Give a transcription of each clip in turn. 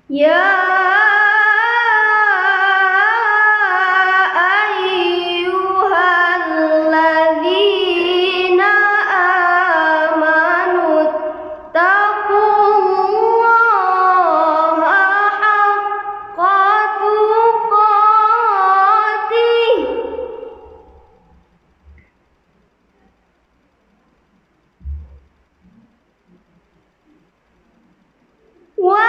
Ya ayyuhalladzina amanu taqullaha haqqa tuqatih wa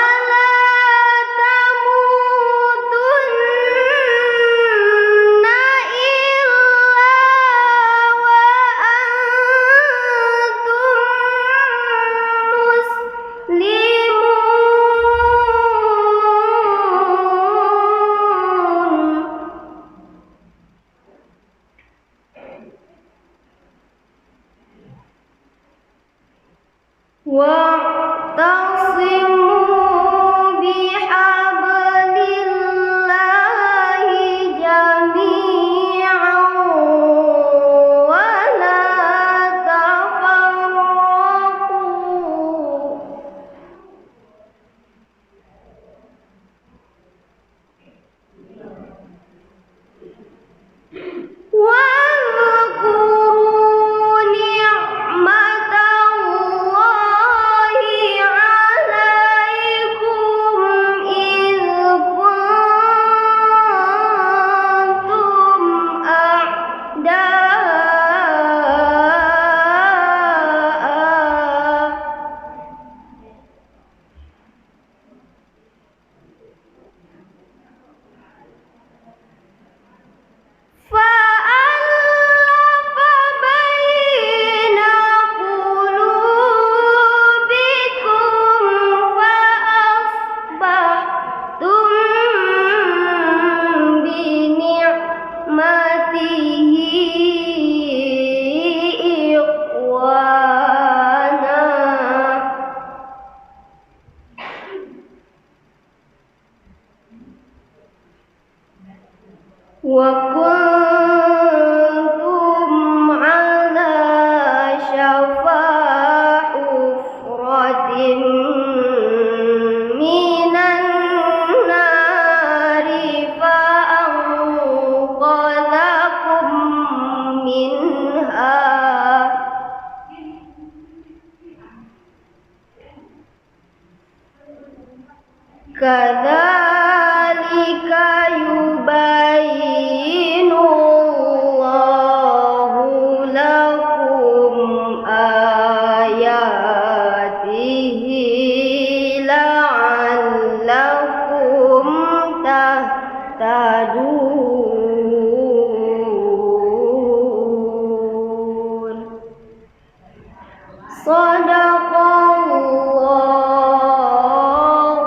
wa'tasimu bihablillahi jami'an wa la tafarraqu واذكروا نعمة الله عليكم إذ كنتم أعداء فألف بين قلوبكم فأصبحتم بنعمته إخوانا وكنتم على شفا حفرة من النار فأنقذكم منها كذلك يبين الله لكم آياته لعلكم تهتدون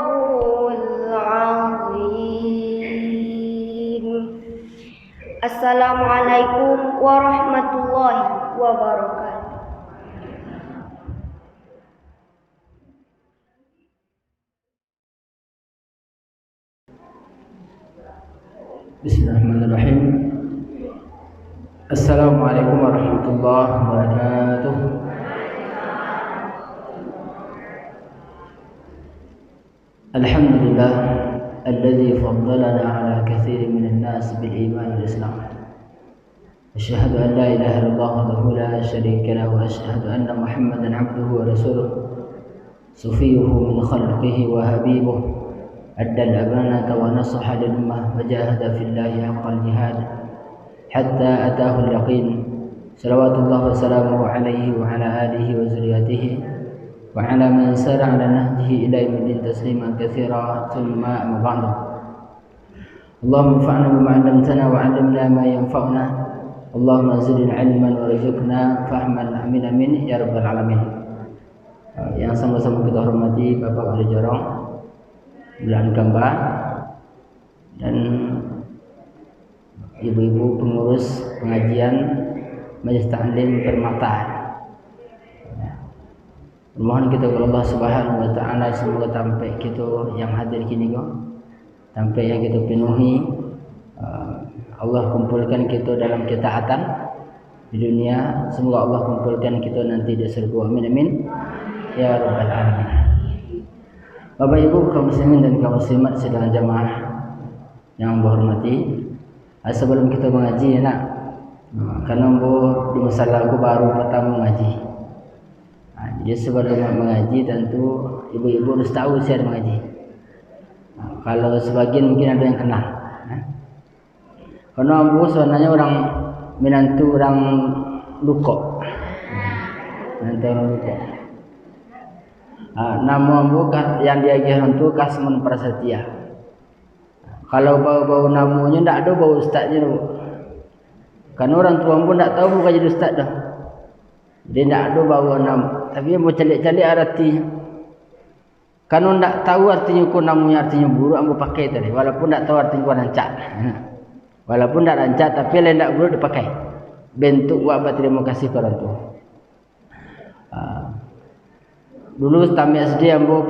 Sadaqallahul azim. Assalamualaikum warahmatullahi wabarakatuh. Bismillahirrahmanirrahim. Assalamualaikum warahmatullahi wabarakatuh. Alhamdulillah alladzi faddalana ala katsirin minan nas bil iman wal islam. Asyhadu an la ilaha illallah wahdahu la syarika lahu wa asyhadu anna Muhammadan abduhu wa rasuluh. Sufiyuhu min khalqihi wa habibuh. أدى الأمانة ونصح للأمة وجاهد في الله حق الجهاد حتى أتاه اليقين صلوات الله وسلامه عليه وعلى آله وذريته وعلى من سار على نهجه إلى يوم الدين تسليما كثيرا ثم أما بعد اللهم انفعنا بما علمتنا وعلمنا ما ينفعنا اللهم زدنا علما وارزقنا فهما amin amin ya rabbal alamin. Yang sama-sama kita hormati Bapak Wali Jorong, Bulan Gamba, dan ibu-ibu pengurus pengajian Majelis Ta'lim Permata. Mohon kita kepada Allah Subhanahu wa taala semoga sampai kita yang hadir kini sampai yang kita penuhi Allah kumpulkan kita dalam ketaatan di dunia, semoga Allah kumpulkan kita nanti di surga. Amin amin ya rabbal alamin. Bapak Ibu kaum muslimin dan kaum muslimat sidang jamaah yang berhormati, sebelum kita mengaji nak, karena di masalah aku baru pertama mengaji. Jadi sebelum mengaji tentu ibu-ibu harus tahu saya mengaji. Kalau sebagian mungkin ada yang kenal. Karena ambo sebenarnya orang menantu orang Lukok. Menantu orang Lukok. Nama ambo yang diajarkan tu Kasman Prasetya. Kalau bau-bau namanya ndak ada bau ustaznya tu. Karena orang tua ambo ndak tahu bukan jadi ustaz dah. Dia ndak ada bau nama, tapi ambo cari-cari artinya. Kalau ndak tahu artinya ko namanya artinya buruk ambo pakai tadi, walaupun ndak tahu artinya ko rancak. Walaupun ndak rancak tapi lain ndak buruk dipakai. Bentuk wabah terima kasih ke orang tua. Dulu tamat SD ambo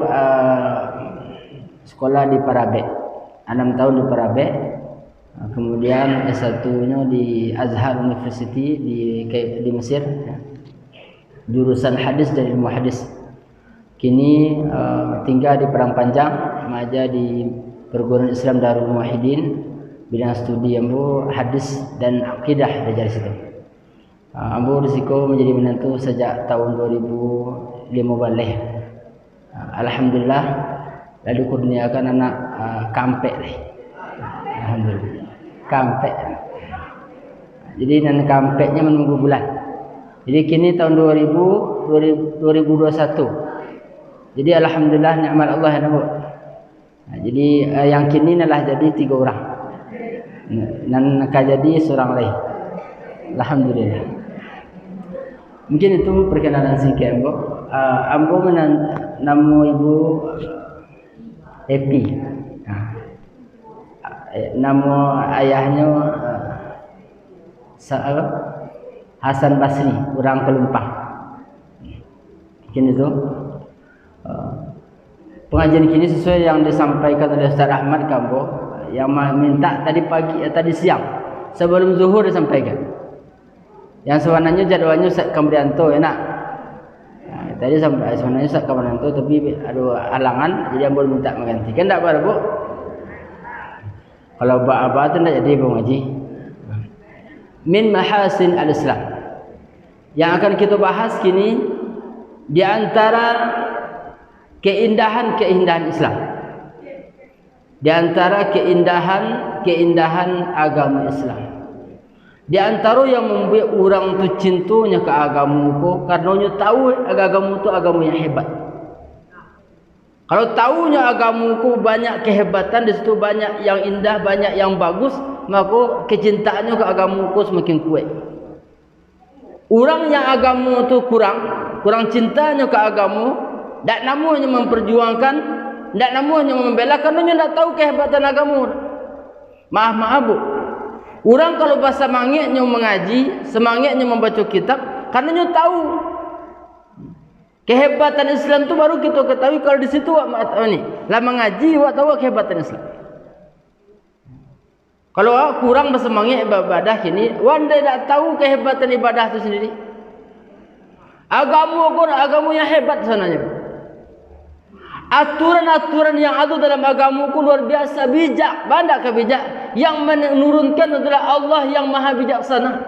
sekolah di Parabek, 6 tahun di Parabek. Kemudian S1-nya di Azhar University di Mesir, jurusan hadis dan ilmu hadis. Kini tinggal di Padang Panjang, mengajar di Perguruan Islam Darul Muwahhidin, bidang studi ambo hadis dan akidah dari situ. Ambo risiko menjadi menantu sejak tahun 2015. Alhamdulillah lalu kurniakan anak kampek. Alhamdulillah kampek. Jadi nan kampeknya menunggu bulan. Jadi kini tahun 2021. Jadi alhamdulillah nikmat Allah ya Bu. Jadi yang kini adalah jadi 3 orang. Nan akan jadi seorang lagi. Alhamdulillah. Mungkin itu perkenalan singkat ambo. Ambo nama ibu Epi. Nama ayahnya Hasan Basri, orang Kelumpang. Mungkin itu. Pengajian kini sesuai yang disampaikan oleh Ustaz Ahmad Kambo yang minta tadi siang sebelum zuhur disampaikan. Yang sebenarnya jadwalnya Ustaz Kambrianto enak. Tadi sampai sebenarnya Ustaz Kambrianto tapi ada halangan jadi ambo minta mengganti. Kan enggak apa Bu? Kalau apa tu enggak jadi pengaji. Min mahasin al-Islam. Yang akan kita bahas kini di antara keindahan Islam. Di antara keindahan agama Islam. Di antara yang membuat orang tu cintanya ke agama ko karena tahu agama tu agama yang hebat. Kalau tahunya agama ko banyak kehebatan, di situ banyak yang indah, banyak yang bagus, maka kecintaannya ke agama ko semakin kuat. Orang yang agama tu kurang cintanya ke agama, tak namanya memperjuangkan, tak namanya membela karena dia tak tahu kehebatan agama. Maaf Bu. Orang kalau bahasa semangatnya mengaji, semangatnya membaca kitab, karena dia tahu kehebatan Islam tu baru kita ketahui kalau di situ ni. Lah mengaji awak tahu kehebatan Islam. Kalau awak kurang bersemangat ibadah kini, awak tak tahu kehebatan ibadah tu sendiri. Agama yang hebat sebenarnya. Aturan-aturan yang ada dalam agamaku luar biasa bijak, banyak kebijak. Yang menurunkan adalah Allah yang maha bijaksana.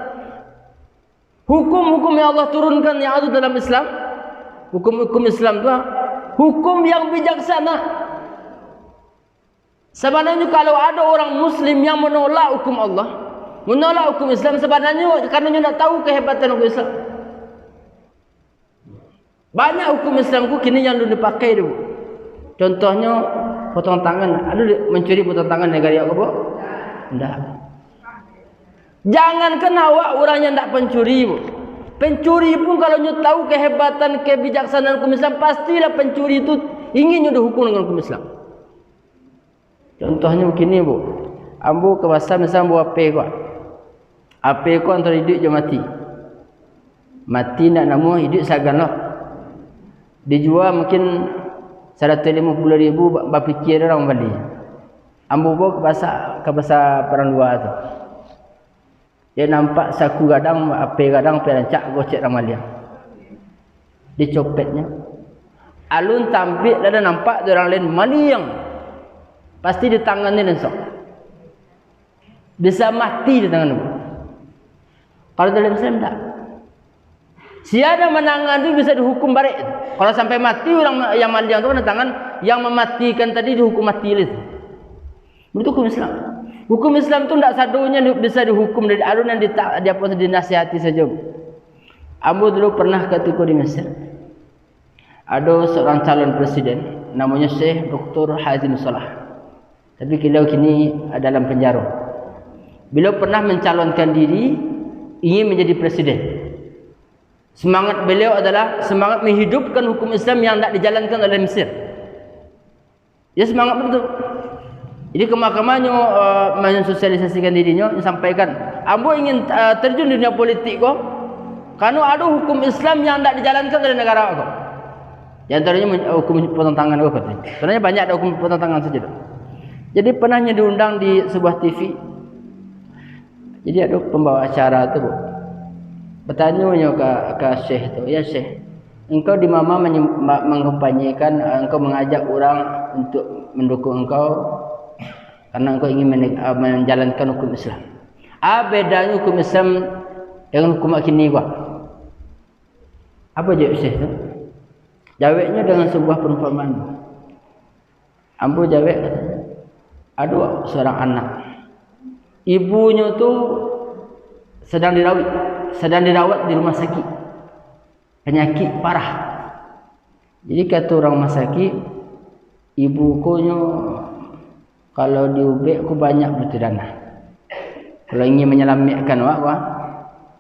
Hukum-hukum yang Allah turunkan yang ada dalam Islam, hukum-hukum Islam itu hukum yang bijaksana. Sebenarnya kalau ada orang Muslim yang menolak hukum Allah, menolak hukum Islam, sebenarnya karena dia tak tahu kehebatan hukum Islam. Banyak hukum Islamku kini yang dulu dipakai dulu. Contohnya potong tangan. Ada mencuri potong tangan negara apa? Tidak. Jangankan awak orang yang tidak pencuri. Pencuri pun kalau dia tahu kehebatan kebijaksanaan hukum Islam, pastilah pencuri itu ingin dihukum dengan hukum Islam. Contohnya begini Bu. Ambo ke pasar misalnya bawa ape ko. Ape ko antara hidup je mati. Mati nak nama hidup saganlah. Dijual mungkin 150,000 berfikir orang beli. Ambo bawa ke pasar perang dua tu. Dia nampak saku gadang, ape gadang, perancak gocek ramal dia. Dicopetnya. Alun tampil ada nampak orang lain maliang, pasti di tangannya nensok. Bisa mati di tangan Abu. Kalau dalam Islam tak. Siapa menangan itu bisa dihukum barik. Kalau sampai mati orang yang maliang itu kena tangan, yang mematikan tadi dihukum mati itu. Itu hukum Islam. Hukum Islam itu tidak sadunya bisa dihukum dari alun yang dia pun dinasihati saja. Abu dulu pernah ketika di Mesir. Ada seorang calon presiden namanya Syekh Dr. Hazim Salah. Tapi beliau kini dalam penjara. Beliau pernah mencalonkan diri ingin menjadi presiden. Semangat beliau adalah semangat menghidupkan hukum Islam yang tidak dijalankan oleh Mesir. Dia semangat betul. Jadi ke mahkamahnya mensosialisasikan dirinya, sampaikan, ambo ingin terjun di dunia politik kok. Karena ada hukum Islam yang tidak dijalankan oleh negara kok. Di antaranya hukum potong tangan kok. Sebenarnya banyak ada hukum potong tangan saja. Jadi pernahnya diundang di sebuah TV. Jadi ada pembawa acara tu, bertanya ke Syekh tu, ya Syekh, engkau di mana mengkampanyekan, engkau mengajak orang untuk mendukung engkau karena engkau ingin menjalankan hukum Islam. Apa bedanya hukum Islam dengan hukum kini gua? Apa jawab Syekh tu? Jawabnya dengan sebuah perumpamaan. Ambo jawab, ada seorang anak. Ibunya tu sedang dirawat di rumah sakit. Penyakit parah. Jadi kata orang rumah sakit, ibuku kalau diubek aku banyak butuh dana. Kalau ingin menyelamatkan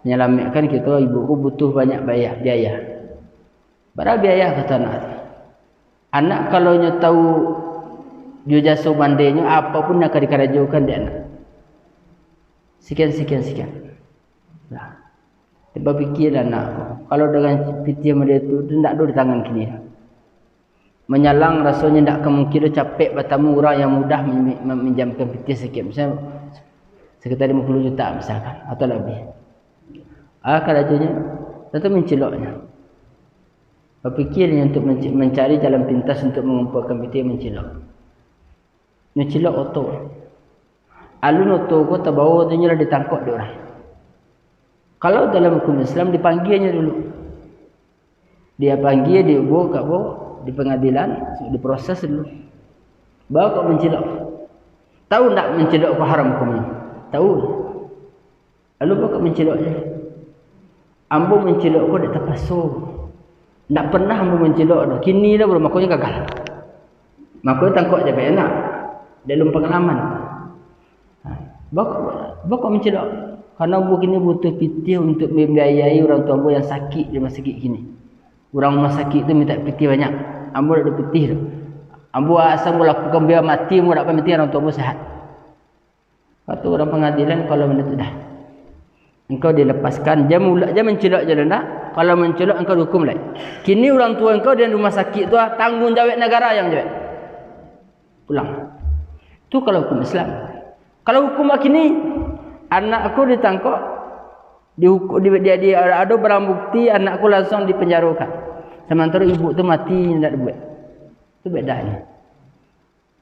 menyelamatkan kita, ibuku butuh banyak biaya. Berapa biaya kata anak? Anak kalau nya tahu dia jasa bandenya apapun yang akan dikerajukan dia anak. Sekian. Nah, dia berfikir anak, kalau dengan piti dia tu tidak ada di tangan kini. Menyalang rasanya tidak kemungkinan capek bertamu orang yang mudah meminjamkan piti sekian. Misalnya sekitar 50 juta misalkan atau lebih. Kerajunya tentu menceloknya. Berfikirnya untuk mencari jalan pintas untuk mengumpulkan piti mencelok. Mencelok oto. Alun oto ko terbawa tu nyala ditangkap dia orang. Kalau dalam hukum Islam dipanggilnya dulu. Dia panggil, dibawa di pengadilan, diproses dulu. Bawa kau mencelok. Tahu tak mencelok kau haram hukumnya? Tahu. Lalu bawa kau menceloknya. Ambo mencelok kau di terpasu. Tak pernah ambo mencelok dah. Kini dah baru makanya gagal. Makanya tangkap je enak. Dalam pengalaman. Bapak mencelok. Karena ambo kini butuh piti untuk membiayai orang tua ambo yang sakit di rumah sakit kini. Orang rumah sakit tu minta piti banyak. Ambo ada piti tu. Ambo asal melakukan biar mati, ambo tak mati orang tua ambo sehat. Kata orang pengadilan kalau benda tu dah. Engkau dilepaskan. Dia mencelok je dah. Kalau mencelok engkau dihukum lagi. Kini orang tua engkau di rumah sakit tu tanggungjawab negara yang jawab. Pulang. Tu kalau hukum Islam. Kalau hukum kini anak aku ditangkap, dia ada barang bukti, anak aku langsung dipenjarakan. Sementara ibu tu mati tidak dibuat. Itu bedanya.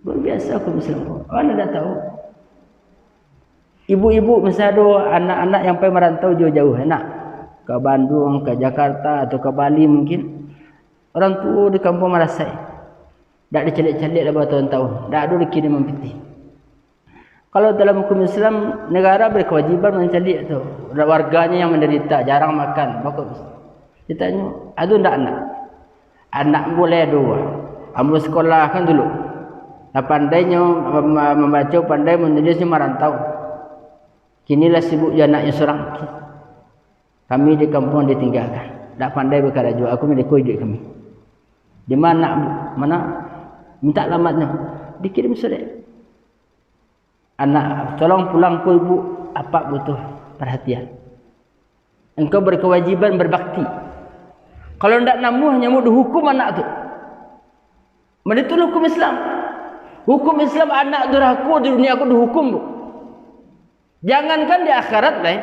Luar biasa hukum Islam. Mana dah tahu? Ibu-ibu misalnya ada anak-anak yang pergi merantau jauh-jauh, enak ke Bandung, ke Jakarta atau ke Bali mungkin. Orang tua di kampung Marasai. Tak dicelik-celik dah bertahun-tahun. Tak ada dikirim mempiti. Kalau dalam hukum Islam, negara berkewajiban mencari tu warganya yang menderita, jarang makan. Bagus. Dia tanya, ada tak anak? Anak boleh dua. Ambil sekolah kan dulu. Pandainya membaca, pandai menulisnya merantau. Kinilah sibuk je anaknya seorang. Kami di kampung ditinggalkan. Tak pandai berkerja. Aku menekoi duit kami. Di mana minta alamatnya. Dikirim surat. Anak, tolong pulang ke ibu. Apa butuh perhatian? Engkau berkewajiban berbakti. Kalau tidak namu, hanya mau dihukum anak tu. Itu hukum Islam. Hukum Islam anak durhaku di dunia aku dihukum. Jangankan di akhirat lah.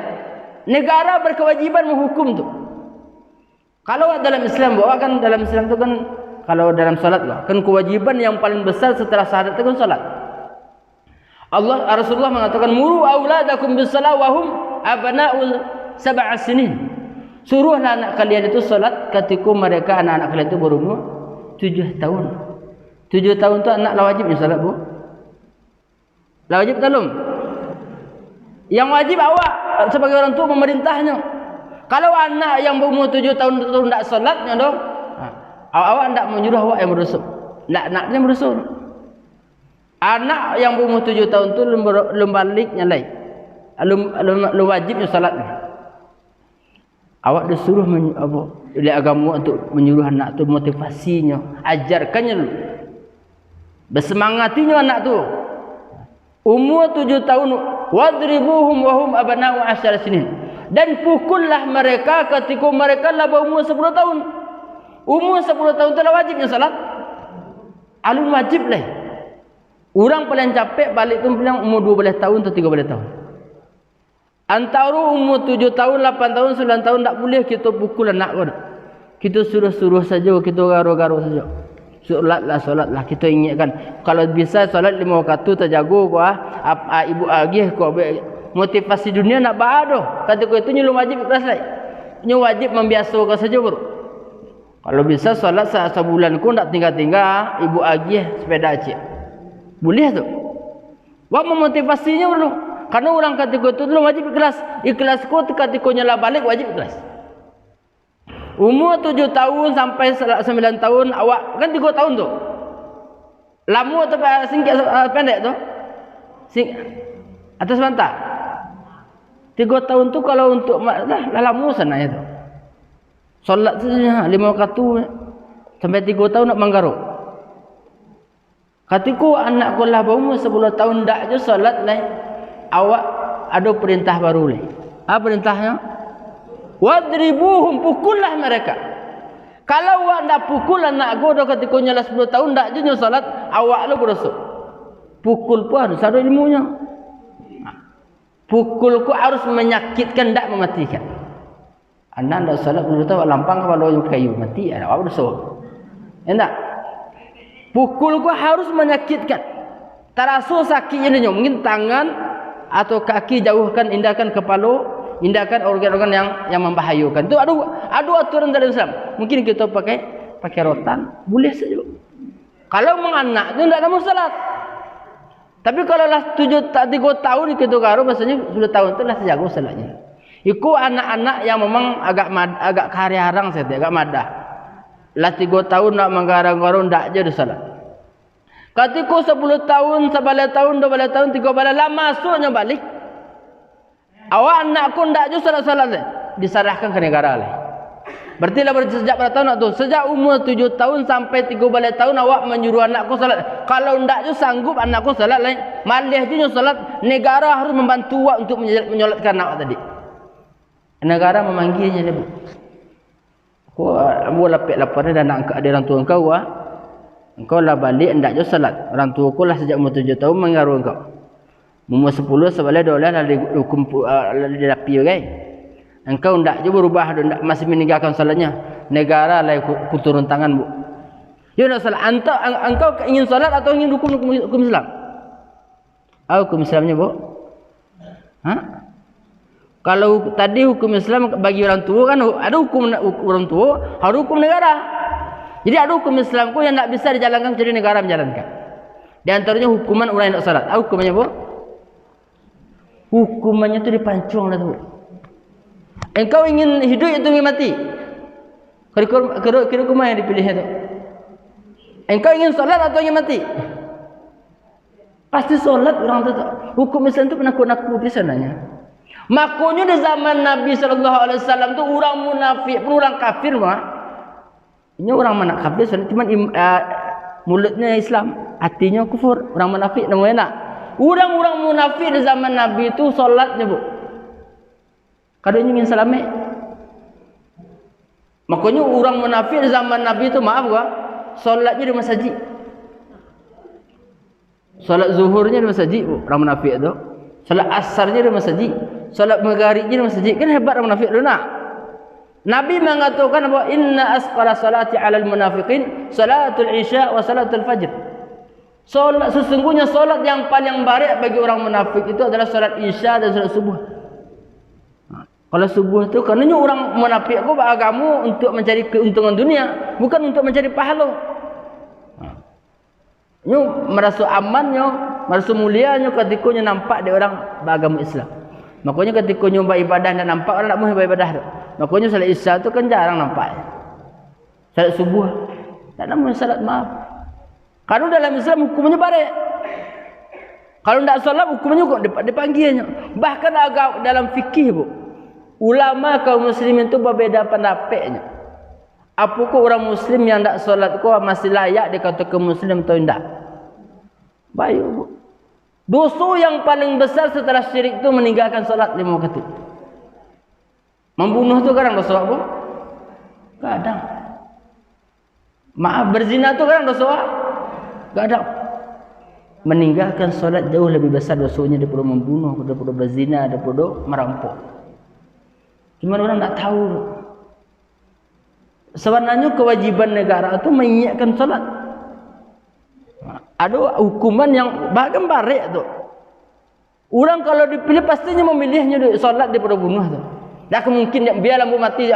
Negara berkewajiban menghukum tu. Kalau dalam Islam, bahwa kan dalam Islam tu kan Kalau dalam salat lah, kan kewajiban yang paling besar setelah syahadat itu kan salat. Rasulullah mengatakan muru auladakum bis-shalah wa hum abna'ul 7 sinin. Suruhlah anak kalian itu salat ketika mereka anak-anak kalian itu berumur 7 tahun. 7 tahun tu anak lah wajib salat, Bu? Lah wajib tak belum? Yang wajib awak sebagai orang tua memerintahnya. Kalau anak yang berumur 7 tahun itu tidak salatnya dong, awak tidak menyuruh awak yang berdosa. Nak yang berdosa. Anak yang berumur 7 tahun tu belum baliknya lagi. Belum wajibnya salatnya. Awak disuruh oleh agama untuk menyuruh anak tu, motivasinya, ajarkannya dulu. Bersemangatinya anak tu. Umur 7 tahun, wadribuhum wa hum abna'u 10 sinin. Dan pukullah mereka ketika mereka lah berumur 10 tahun. Umur 10 tahun tu lah wajibnya salat. Alun wajib lah. Orang paling capek balik tu bilang umur 12 tahun atau 13 tahun. Antara umur 7 tahun, 8 tahun, 9 tahun tak boleh kita pukul anak kau. Kita suruh-suruh saja, kita garu-garu saja. Solatlah kita ingatkan. Kalau bisa solat 5 waktu terjaga kau ibu agih kau motivasi dunia nak baado. Kata kau itu nyelum wajib ikhlas lai. Nyu wajib membiasakan saja bro. Kalau bisa solat sebulan kau tak tinggal-tinggal ibu agih sepeda cik. Boleh tu. Wak memotivasinya bro. Karena orang ketika itu dulu wajib ikhlas. Ikhlas kau ketika nyala balik wajib ikhlas. Umur 7 tahun sampai 9 tahun awak kan 3 tahun tu. Lama atau singkat pendek tu? Atau sebentar? 3 tahun tu kalau untuk lah lama sananya tu. Solat saja 5 waktu sampai 3 tahun nak manggaruk. Ketika anak kau lah berumur 10 tahun dak je solat lain. Awak ada perintah baru lagi. Apa perintahnya? Wadribuhum, pukullah mereka. Kalau awak nak pukul anak kau dah ketika nyala 10 tahun tak je salat, awak lu berdosa. Pukul pun harus ada ilmunya. Pukul ku harus menyakitkan, tak mematikan. Anak dah salat 10 tahun lampang kepala kayu mati, awak berdosa. Endak. Pukul ku harus menyakitkan. Terasa sakitnya dia, mungkin tangan atau kaki jauhkan, indahkan kepala, indahkan organ-organ yang membahayakan. Itu ada aturan dalam Islam. Mungkin kita pakai rotan, boleh saja. Kalau menganak itu tidak ada masalah. Tapi kalau lah 3 tahun kita garu, maksudnya sudah tahun itu lah sejago salatnya. Iku anak-anak yang memang agak kari-harang saya, agak madah. Lah 3 tahun nak menggarang-garang tak je salat. Ketika 10 tahun, 11 tahun, 12 tahun, 13 lah masuknya balik. Awak anak ku ndak je salat-salat diserahkan ke negara lah. Berarti lah sejak berapa tahun nak tu? Sejak umur 7 tahun sampai 13 tahun awak menyuruh anak ku salat. Kalau ndak je sanggup anak ku salat lain, malih je salat, negara harus membantu awak untuk menyolatkan anak tadi. Negara memanggilnya dia. Ku lapar dan nak ada orang tua engkau engkau lah balik hendak je salat. Orang tua kau lah sejak umur 7 tahun mengaruh engkau. Umur 10 sebelah dolar lah hukum dilapi kan. Engkau hendak je berubah, hendak masih meninggalkan salatnya. Negara lah turun tangan bu. Dia nak salat. Engkau ingin salat atau ingin hukum Islam? Hukum Islamnya bu? Kalau tadi hukum Islam bagi orang tua kan ada hukum orang tua, harus hukum negara. Jadi ada hukum Islam yang tak bisa dijalankan kecuali negara menjalankan. Di antaranya hukuman orang yang tak salat. Apa hukumannya bu? Hukumannya tu dipancung lah tu. Engkau ingin hidup atau ingin mati? Kira-kira hukuman yang dipilih itu. Engkau ingin salat atau ingin mati? Pasti salat orang tu. Hukum Islam tu penakut-nakut di sananya. Makanya di zaman Nabi SAW tu orang munafik, orang kafir mah. Ini orang mana kafir, cuma mulutnya Islam, hatinya kufur. Orang munafik namanya nak. Orang-orang munafik di zaman Nabi itu solatnya bu. Kadang ingin selamat. Makanya orang munafik di zaman Nabi itu maaf gua, solatnya di masjid. Solat zuhurnya di masjid bu, orang munafik itu. Solat asarnya di masjid. Solat maghribnya di masjid. Kan hebat orang munafik tu nak. Nabi mengatakan bahwa inna asqala salati 'alal munafiqin salatul isya wa salatul fajr. Solat, sesungguhnya solat yang paling baik bagi orang munafik itu adalah solat isya dan solat subuh. Kalau subuh itu karena orang munafik aku beragama untuk mencari keuntungan dunia, bukan untuk mencari pahala. Nyo merasa amannya, merasa mulianya ketika nyo nampak dia orang beragama Islam. Makanya ketika nyo beribadah dan nampak orang tak mau beribadah tu. Makanya salat isya tu kan jarang nampak. Salat subuh tak namanya salat maaf. Kalau dalam Islam hukumnya baik. Kalau tak solat hukumnya kok dipanggilnya. Bahkan agak dalam fikih bu, ulama kaum muslimin itu berbeza pendapatnya. Apakah orang muslim yang tak solat kau masih layak dikatakan muslim atau tidak? Baik bu. Dosa yang paling besar setelah syirik itu meninggalkan solat 5 waktu. Membunuh tu kadang dosa apa? Kadang. Maaf, berzina tu kadang dosa apa? Kadang. Meninggalkan solat jauh lebih besar dosanya daripada membunuh, daripada berzina, daripada merampok. Cuma orang tak tahu. Sebenarnya kewajiban negara itu mengingatkan solat. Ada hukuman yang bahkan barik tu. Orang kalau dipilih pastinya memilihnya solat daripada bunuh tu. Tak mungkin biar lampu mati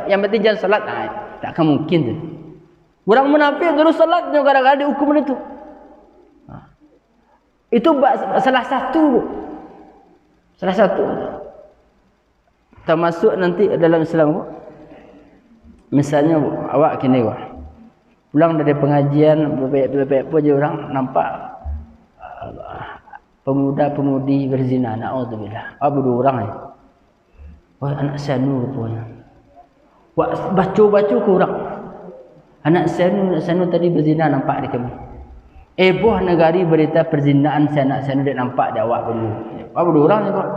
yang penting jangan salat. Tak mungkin tu. Orang munafik terus salatnya gara-gara dihukum itu. Itu salah satu. Salah satu. Termasuk nanti dalam Islam. Misalnya awak kini pulang dari pengajian bebek je orang nampak pemuda-pemudi berzina. Na'udzubillah. Apa dua orang ni? Wah, anak sanu rupanya. Wah, baca-baca kurang. Anak sanu tadi berzina nampak di kami. Boh negari berita perzinaan anak sanu dia nampak di awak dulu. Apa dua orang ni kok?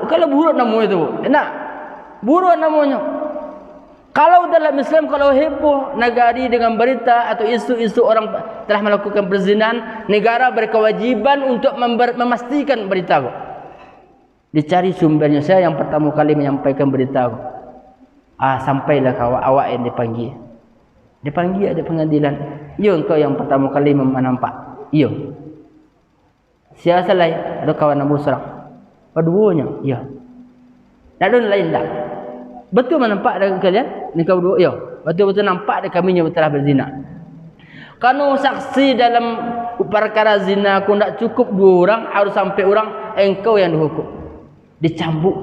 Kalau buruk namanya tu. Enak. Buruk namanya. Kalau dalam Islam kalau heboh negari dengan berita atau isu-isu orang telah melakukan perzinahan, negara berkewajiban untuk memastikan berita kok. Dicari sumbernya. Saya yang pertama kali menyampaikan berita. Sampailah awak yang dipanggil. Dipanggil ada pengadilan. Ya engkau yang pertama kali menampak. Ya. Siapa salah? Ada kawan Abu Sarang. Keduanya. Ya. Tak ada lain tak. Betul menampak dengan kalian? Ni kau dua. Ya. Betul-betul nampak dia kami yang telah berzina. Kalau saksi dalam perkara zina aku tak cukup 2 orang, harus sampai orang, engkau yang dihukum. Dicambuk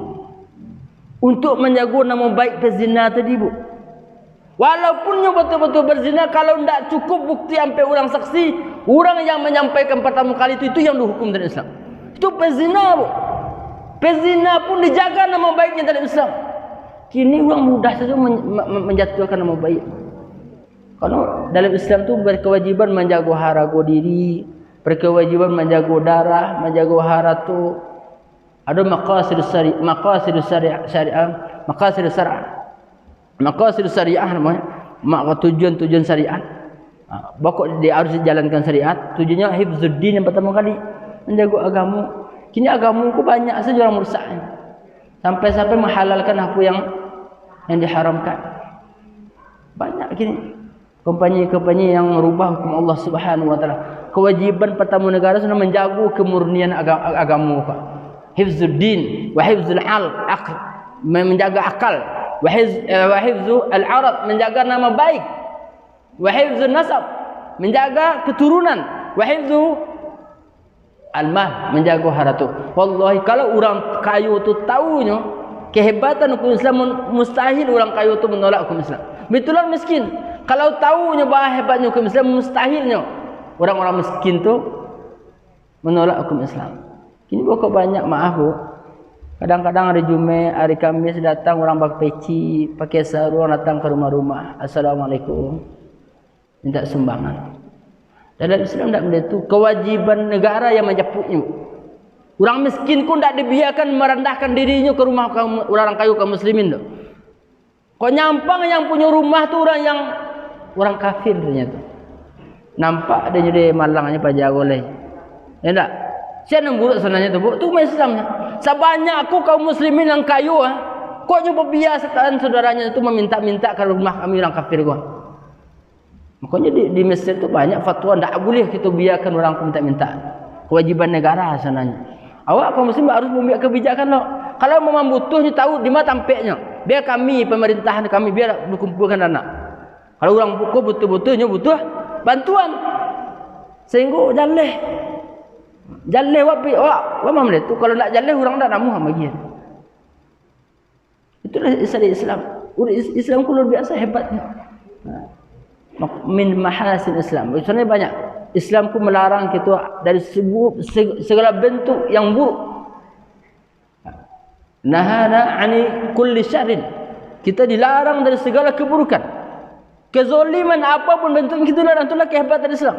untuk menjaga nama baik pezina tadi bu. Walaupun yang betul-betul berzina, kalau tidak cukup bukti sampai orang saksi, orang yang menyampaikan pertama kali itu yang dihukum dalam Islam. Itu pezina bu. Pezina pun dijaga nama baiknya dalam Islam. Kini orang mudah saja menjatuhkan nama baik. Kalau dalam Islam tu berkewajiban menjaga harga diri, berkewajiban menjaga darah, menjaga haratu. Ada maqasidus syariah namanya. Tujuan-tujuan syariat. Pokok dia harus dijalankan syariat. Tujuannya hifzuddin yang pertama kali, menjaga agama. Kini agama ku banyak saja orang merusak. Sampai-sampai menghalalkan apa yang diharamkan. Banyak kini kompani-kompani yang merubah hukum Allah Subhanahu wa taala. Kewajiban pertama negara sudah menjaga kemurnian agama. Hifzuddin wa hifzul aql, menjaga akal. Wa hifzu al-arad, menjaga nama baik. Wa hifzun nasab, menjaga keturunan. Wa hifzu al-mal, menjaga harta. Wallahi kalau orang kayu tu tahunya kehebatan hukum Islam, mustahil orang kayu tu menolak hukum Islam. Betul orang miskin. Kalau tahunya bahwa hebatnya hukum Islam, mustahilnya orang-orang miskin tu menolak hukum Islam. Kini pokok banyak, maaf bu. Kadang-kadang hari Jumat, hari Kamis datang orang pakai peci, pakai sarung, datang ke rumah-rumah. Assalamualaikum. Minta sumbangan. Dalam Islam tidak benda itu. Kewajiban negara yang menjapuknya. Orang miskin pun tidak dibiarkan merendahkan dirinya ke rumah orang kayu kaum muslimin tu. Kau nyampang yang punya rumah tu orang kafir ternyata. Nampak dia jadi malangnya pajak oleh. Ya tak? Siapa yang buruk sebenarnya tu bu? Tu Islamnya. Sebanyak aku kaum muslimin yang kayu Kok nyoba biasakan saudaranya itu meminta-minta ke rumah kami orang kafir gua. Makanya di Mesir itu banyak fatwa tidak boleh kita biarkan orang minta-minta. Kewajiban negara sananya. Awak kaum muslim harus membuat kebijakan loh. Kalau memang butuhnya tahu di mana tampaknya. Biar kami pemerintahan kami biar berkumpulkan dana. Kalau orang butuh-butuhnya butuh bantuan. Sehingga jaleh wak mamle tu kalau nak jaleh orang dah namu sama dia. Itulah Islam. Islam ku luar biasa hebatnya. Min mahasin Islam. Sebenarnya banyak. Islam ku melarang kita dari segala bentuk yang buruk. Nahana ani kulli syarrin. Kita dilarang dari segala keburukan. Kezaliman apapun bentuk kita larang. Itulah kehebatan Islam.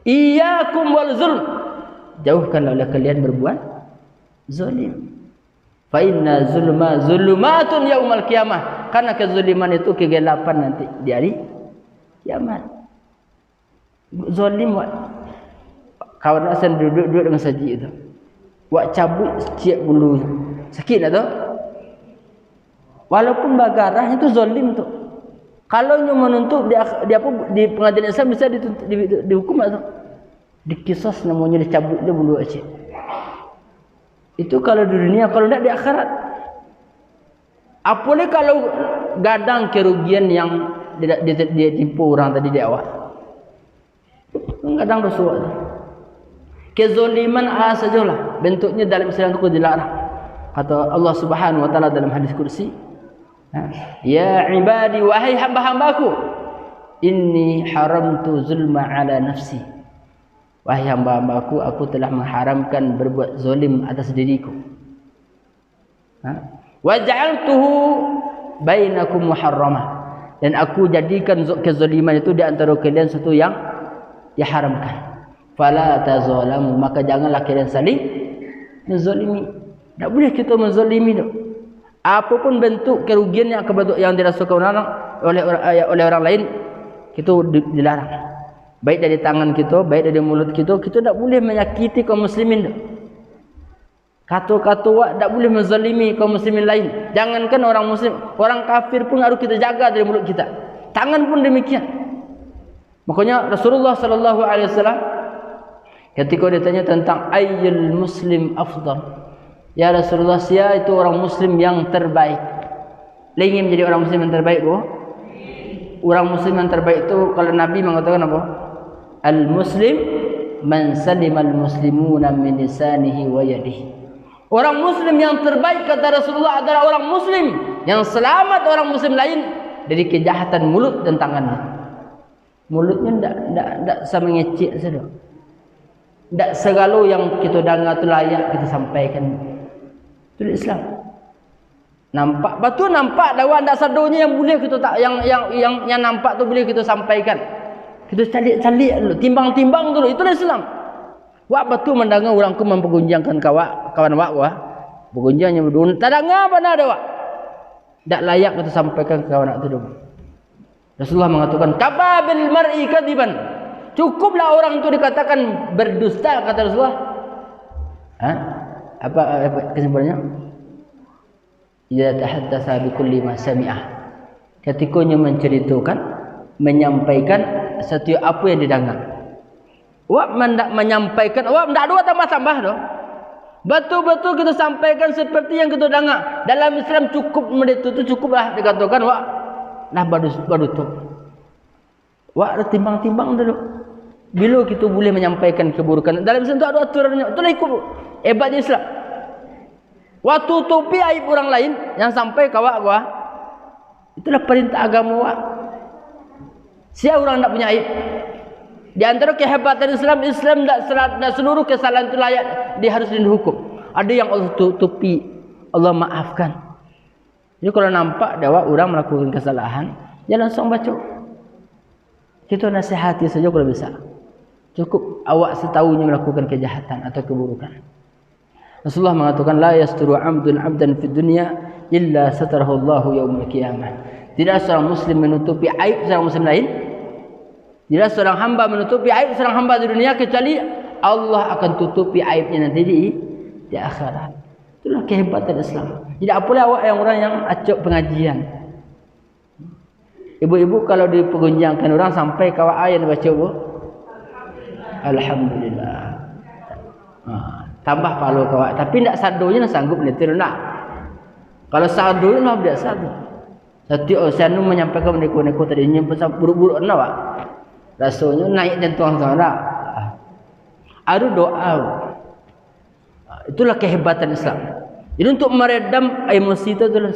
Iyyakum wal zulm. Jauhkanlah oleh kalian berbuat zalim. Fa inna zulma zulumatun yaumal qiyamah. Karena kezaliman itu kegelapan nanti di hari kiamat. Zalim wak. Kawan asan duduk dengan saji itu. Wak cabut ciak bulu. Sakit tak tu? Walaupun bagarah itu zalim tu. Kalau nyu menuntut dia apa di pengadilan Islam bisa dihukum atau dikisas namanya dicabut dia bulu aja. Itu kalau di dunia, kalau tidak di akhirat. Apalagi kalau gadang kerugian yang dia tipu orang tadi di awal. Gadang dosa tu. Kezaliman sajalah bentuknya dalam Islam itu dilarang. Kata Allah Subhanahu wa taala dalam hadis kursi, ya ibadi wahai hamba-hambaku, inni haramtu zulma ala nafsi. Wahai hamba-hambaku, aku telah mengharamkan berbuat zalim atas diriku. Wa ja'altuhu bainakum muharramah. Dan aku jadikan kezaliman itu di antara kalian satu yang diharamkan. Fala tazalamu, maka janganlah kalian saling menzalimi. Tak boleh kita menzalimi tu. Apapun bentuk kerugian yang dirasakan oleh orang lain, itu dilarang. Baik dari tangan kita, baik dari mulut kita tak boleh menyakiti kaum muslimin tu. Kata-kata wak tak boleh menzalimi kaum muslimin lain. Jangankan orang muslim, orang kafir pun harus kita jaga dari mulut kita. Tangan pun demikian. Makanya Rasulullah sallallahu alaihi wasallam ketika ditanya tentang ayyul muslim afdal, ya Rasulullah, siapa itu orang muslim yang terbaik? Ingin menjadi orang muslim yang terbaik, bu? Orang muslim yang terbaik itu kalau Nabi mengatakan apa? Al-muslim man salimal muslimuna min lisanihi wa yadihi. Orang muslim yang terbaik kata Rasulullah adalah orang muslim yang selamat orang muslim lain dari kejahatan mulut dan tangannya. Mulutnya tidak sama ngecik saja. Tak segala yang kita dengar tu layak kita sampaikan. Itu Islam. Nampak betul, nampak dakwah tak sadonya yang boleh kita tak yang nampak tu boleh kita sampaikan. Kita calik-calik dulu, timbang-timbang dulu. Itu Islam. Wak betul mendengar orang ku mempergunjangkan kawan wak wah. Bergunjangnya berdua. Tak dengar mana ada wak. Tak layak kita sampaikan ke kawan wak tu dulu. Rasulullah mengatakan kababil mar'i kadiban. Cukuplah orang itu dikatakan berdusta, kata Rasulullah. Apa kesimpulannya? Idza tahaddatsa bi kulli ma sami'ah. Ketikanya menceritakan, menyampaikan setiap apa yang didengar. Awak hendak menyampaikan, awak hendak dua tambah-tambah doh. Betul-betul kita sampaikan seperti yang kita dengar. Dalam Islam cukup itu cukuplah dikatakan awak nah baru tu. Awak timbang-timbang dulu. Bila kita boleh menyampaikan keburukan dalam Islam itu ada aturannya. Itulah ikut hebatnya Islam. Waktu tutupi aib orang lain yang sampai ke awak gua, itulah perintah agama awak. Siapa orang tak punya aib? Di antara kehebatan Islam tak seluruh kesalahan itu layak dia harus dihukum. Ada yang Allah tutupi, Allah maafkan. Jadi kalau nampak ada orang melakukan kesalahan, jangan langsung baca. Kita nasihati saja kalau bisa. Cukup awak setahunya melakukan kejahatan atau keburukan. Rasulullah mengatakan la yasturu 'abdun 'abdan fid dunya illa satarahu Allahu yaumil qiyamah. Tidak seorang muslim menutupi aib seorang muslim lain. Tidak seorang hamba menutupi aib seorang hamba di dunia kecuali Allah akan tutupi aibnya nanti di akhirat. Itulah kehebatan Islam. Tidak boleh awak yang orang yang acok pengajian. Ibu-ibu kalau dipergunjangkan orang sampai kawak ayat baca bu, alhamdulillah. Tambah palu kawak, tapi tidak sadonya sanggup nyetir nak. Kalau sadonya lah tidak sadu. Setiap saya menyampaikan neko-neko tadi nyampe buruk-buruk nak pak. Rasanya naik dan tuang sana. Ada doa. Itulah kehebatan Islam. Jadi untuk meredam emosi itu adalah.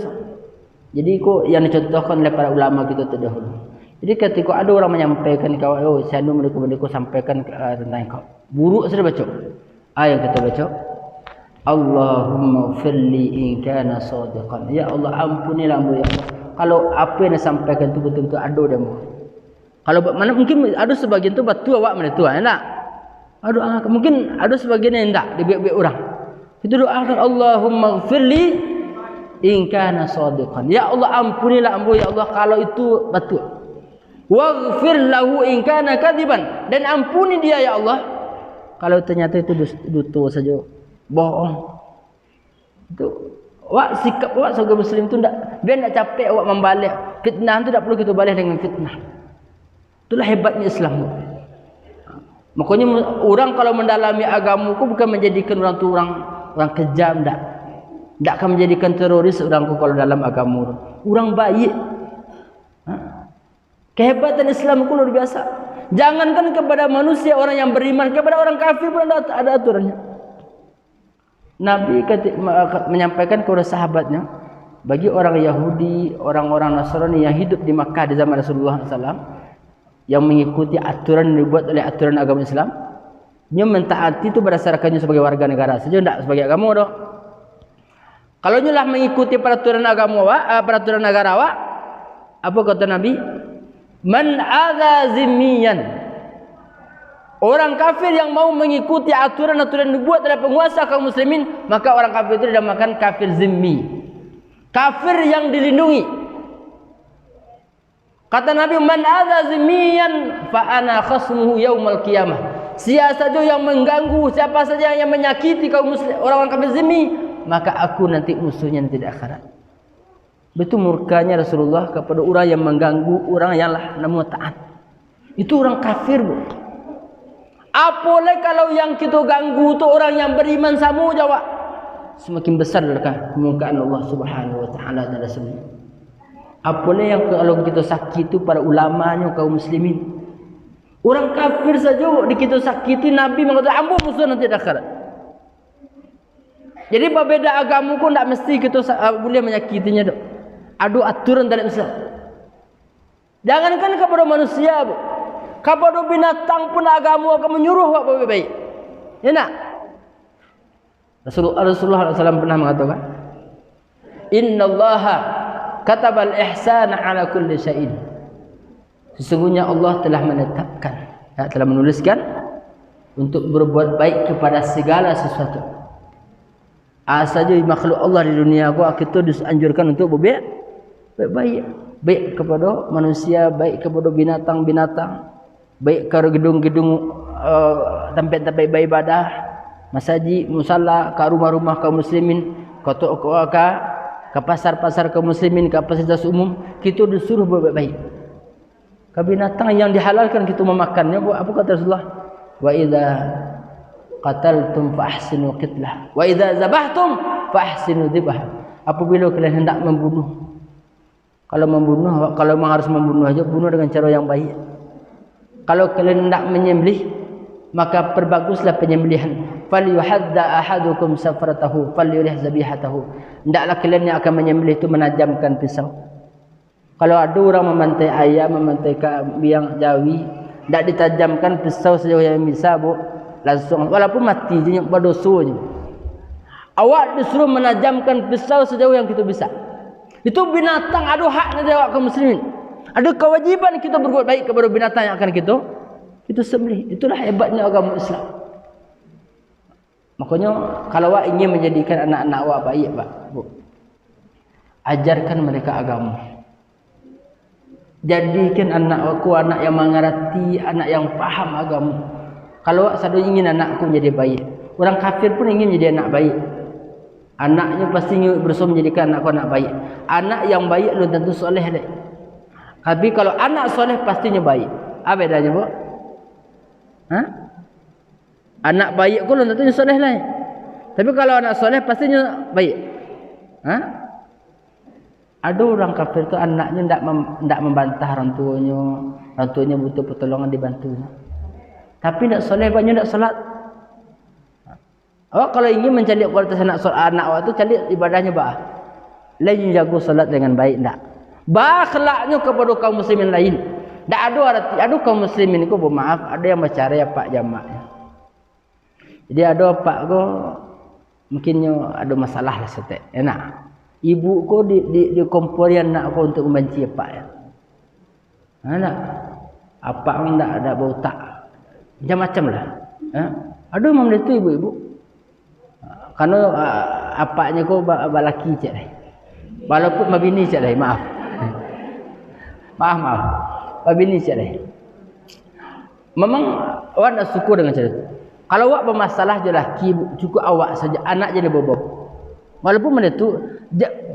Jadi kok yang dicontohkan oleh para ulama kita terdahulu. Jadi ketika ada orang menyampaikan kau, oh saya mereka sampaikan tentang kau. Buruk sudah baca. Yang kita baca. Allahumma firli in kana sadiqan. Ya Allah ampunilah ya Allah. Kalau apa yang disampaikan itu betul-betul ada demo. Kalau mana mungkin ada sebagian tu batu awak mana tu, enggak? Aduh, mungkin ada sebagian yang enggak dibiak-biak orang. Itu doakan Allahumma ghfirli in kana shadiqan. Ya Allah ampunilah ambu ya Allah kalau itu betul. Waghfir lahu in kana kadziban, dan ampuni dia ya Allah kalau ternyata itu dusta saja, bohong. Itu sikap awak sebagai muslim tu ndak, biar ndak capek awak membalik fitnah tu, tak perlu kita balik dengan fitnah. Itulah hebatnya Islam. Makanya orang kalau mendalami agamaku bukan menjadikan orang tu orang kejam, tidak akan menjadikan teroris orangku kalau dalam agama orang baik. Kehebatan Islam itu luar biasa. Jangankan kepada manusia orang yang beriman, kepada orang kafir pun ada aturannya. Nabi menyampaikan kepada sahabatnya, bagi orang Yahudi, orang-orang Nasrani yang hidup di Makkah di zaman Rasulullah SAW, yang mengikuti aturan yang dibuat oleh aturan agama Islam, dia mentaati itu berdasarkannya sebagai warga negara saja, tidak sebagai agama doh. Kalau nyalah mengikuti peraturan agama peraturan negara apa kata Nabi? Man adza zimmiyan. Orang kafir yang mau mengikuti aturan-aturan dibuat oleh penguasa kaum muslimin, maka orang kafir itu dinamakan kafir zimmi. Kafir yang dilindungi. Kata Nabi, man adza zimmiyan fa ana khasmuhu yaumal qiyamah. Siapa saja yang mengganggu, siapa saja yang menyakiti kaum muslim, orang-orang kafir zimmi, maka aku nanti musuhnya nanti di akhirat. Betul murkanya Rasulullah kepada orang yang mengganggu orang yang lah namun taat. Itu orang kafir, bu. Apalagi kalau yang kita ganggu itu orang yang beriman sama jawab, semakin besar adalah kemurkaan Allah Subhanahu Wa Taala dan Rasulnya. Apalagi yang kalau kita sakit itu para ulamanya kaum muslimin. Orang kafir saja kita sakiti, Nabi mengatakan ambo musuh nanti di akhirat. Jadi berbeda agama pun tidak mesti kita boleh menyakitinya. Ada aturan dalam Islam. Jangankan kepada manusia, bu. Kepada binatang pun agama akan menyuruh buat baik-baik. Ya nak? Rasulullah SAW pernah mengatakan, Innallaha katabal ihsana ala kulli syai'in. Sesungguhnya Allah telah menetapkan, telah menuliskan untuk berbuat baik kepada segala sesuatu. Saja makhluk Allah di dunia kita dianjurkan untuk berbuat baik, baik kepada manusia, baik kepada binatang-binatang, baik ke gedung-gedung tempat-tempat ibadah, masjid, musalla, ke rumah-rumah kaum muslimin, ke pasar-pasar kaum muslimin, ke fasilitas umum, kita disuruh berbuat baik. Ke binatang yang dihalalkan kita memakannya, apa kata Rasulullah? Wa idza qataltum fa ahsinu qitlah wa idza zabahtum fa ahsinu dzibah. Apabila kalian hendak membunuh, kalau memang harus membunuh aja, bunuh dengan cara yang baik. Kalau kalian hendak menyembelih, maka perbaguslah penyembelihan. Falyuhadda ahadukum safratahu falyulih zabihatahu. Hendaklah kalian yang akan menyembelih itu menajamkan pisau. Kalau ada orang memantai ayam, memantai kambing Jawi, tidak ditajamkan pisau sejauh yang bisa, bu, langsung walaupun mati je berdosa je. Awak disuruh menajamkan pisau sejauh yang kita bisa. Itu binatang ada hak dari awak kaum muslimin. Ada kewajiban kita berbuat baik kepada binatang yang akan kita sembelih. Itulah hebatnya agama Islam. Makanya kalau awak ingin menjadikan anak-anak awak baik, Pak, Bu, ajarkan mereka agama. Jadikan anak aku anak yang mengerti, anak yang faham agama. Kalau awak selalu ingin anakku menjadi baik, orang kafir pun ingin menjadi anak baik. Anaknya pastinya berusaha menjadikan anak kau anak baik. Anak yang baik belum tentu soleh deh. Tapi kalau anak soleh pastinya baik. Apa bedanya, Bu? Hah? Anak baik pun belum tentu soleh lah. Tapi kalau anak soleh pastinya baik. Hah? Ada orang kafir tu anaknya tidak membantah orang tuanya butuh pertolongan dibantu. Tapi tidak soleh, banyak tidak solat. Oh, kalau ingin mencari kualitas anak awak tu cari ibadahnya bah. Lain jago solat dengan baik tak. Bah akhlaknya kepada kaum muslimin lain. Tak ada arti. Ada kaum muslimin ko bermaaf, ada yang bercara ya pak jamaknya. Jadi ada pak ko mungkinnya ada masalah lah setek. Enak. Ibu ko di komporian nak ko untuk membenci pak ya. Anak. Apa pun tak ada bau tak. Macam-macam lah. Ada memang itu ibu-ibu. Karena apaknya kau balaki cak dah. Walaupun mabini cak dah, maaf. Maaf. Mabini cak dah. Memang awak nak syukur dengan cara itu. Kalau awak bermasalah je laki, cukup awak saja, anak jadi bobok. Walaupun mana tu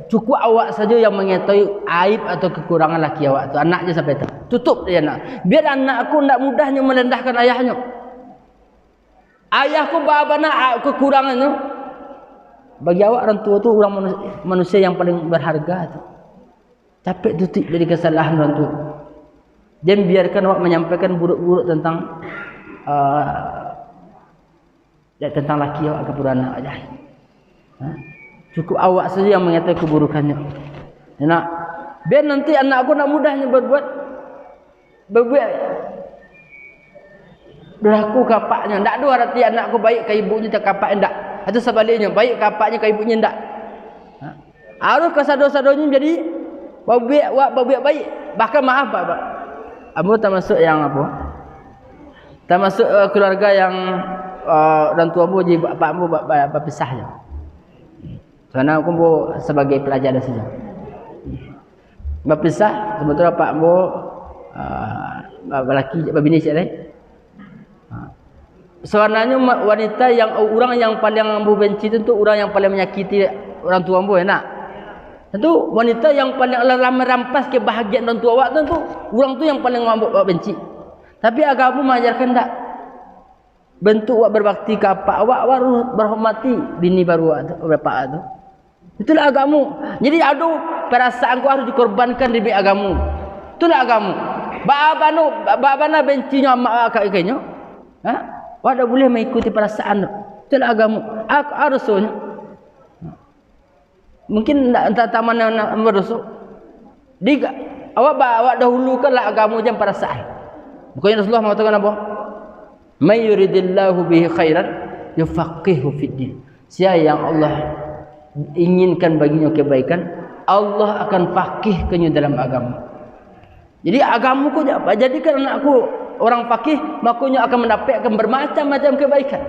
cukup awak saja yang mengetahui aib atau kekurangan laki awak tu, anak je sampai tu. Tutup dia anak. Biar anak aku tidak mudahnya merendahkan ayahnya. Ayahku babana kekurangannya. Bagi awak orang tua tu orang manusia yang paling berharga tu. Capek tutup dari kesalahan orang tua. Jangan biarkan awak menyampaikan buruk-buruk tentang laki awak kepada anak aja. Cukup awak saja yang mengetahui keburukannya. Nak biar nanti anak aku nak mudahnya berbuat berlaku kapaknya. Tak ada arti anak aku baik ke ibunya tak kapak endak. Atau sebaliknya, baik kapaknya ke ibunya endak. Harus kesado-sadonya jadi babiak baik. Bahkan maaf Pak. Amu termasuk yang apa? Termasuk keluarga yang orang tua mu jadi bapak mu berpisah je. Kerana aku mu sebagai pelajar saja. Berpisah sementara pak mu lelaki berbini cik lain. Sebenarnya wanita yang orang yang paling ambu benci itu orang yang paling menyakiti orang tua ambu enak. Tentu wanita yang paling merampas kebahagiaan orang tua awak tu orang tu yang paling ambu benci. Tapi agama mengajarkan tak. Bentuk awak berbakti ke apa awak harus berhormati bini baru atau bapak tu. Itulah agama. Jadi ada perasaan ku harus dikorbankan demi agama. Itulah agama. Babana bencinya mak kakaknya. Awak tak boleh mengikuti perasaan tu. Itulah agama. Aku harusnya. Mungkin entah taman yang berdosa. Awak dahulukanlah agama jangan perasaan. Bukannya Rasulullah mengatakan apa? May yuridillahu bihi khairan yufaqihu fid din. Siapa yang Allah inginkan baginya kebaikan, Allah akan faqihkannya dalam agama. Jadi agamaku jadikan anakku orang faqih, makanya akan mendapatkan bermacam-macam kebaikan.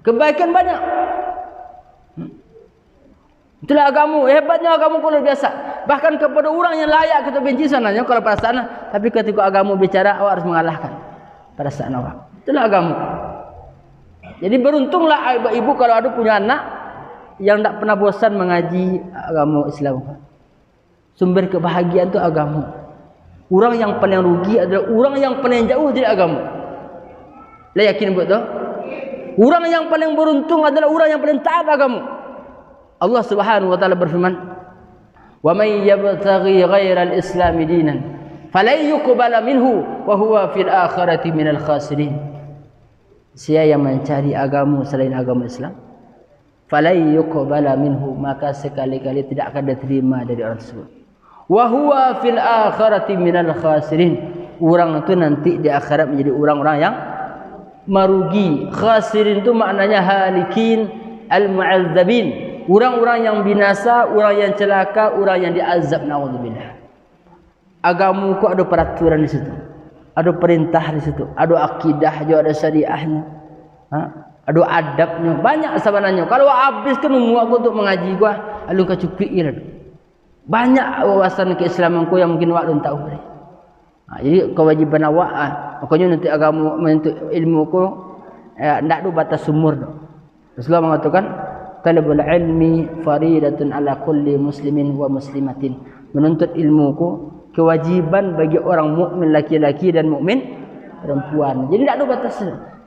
Kebaikan banyak. Itulah agama. Hebatnya agama luar biasa. Bahkan kepada orang yang layak kita benci sananya kalau perasaan, tapi ketika agama bicara awak harus mengalahkan perasaan awak. Itulah agama. Jadi beruntunglah ibu kalau ada punya anak yang tak pernah bosan mengaji agama Islam. Sumber kebahagiaan itu agama. Orang yang paling rugi adalah orang yang paling jauh dari agama. Lah yakin betul? Orang yang paling beruntung adalah orang yang paling taat agama. Allah Subhanahu wa taala berfirman, "Wa may yabtaghi ghairal Islam dinan, falan yuqbala minhu wa huwa fil akhirati minal khasirin." Siapa yang mencari agama selain agama Islam, falan yuqbala minhu, maka sekali-kali tidak akan diterima dari orang tersebut. Wa huwa fil akhirati minal khasirin. Orang itu nanti di akhirat menjadi orang-orang yang merugi. Khasirin itu maknanya halikin al-mu'adzabin. Orang-orang yang binasa, orang yang celaka, orang yang diazab, naudzubillah. Agamaku ada peraturan di situ. Ada perintah di situ. Ada akidah juga, ada syariahnya. Ada adabnya. Banyak sebenarnya. Kalau habiskan umur aku untuk mengaji gua, lalu kau cupik banyak wawasan keislamanku yang mungkin awak belum tahu. Jadi kewajiban awak, makanya nanti agama, nanti ilmu ku, tidak ada batas umur. Rasulullah mengatakan, talabul ilmi faridatun ala kulli muslimin wa muslimatin. Menuntut ilmu ku kewajiban bagi orang mukmin laki-laki dan mukmin perempuan. Jadi tak ada batas.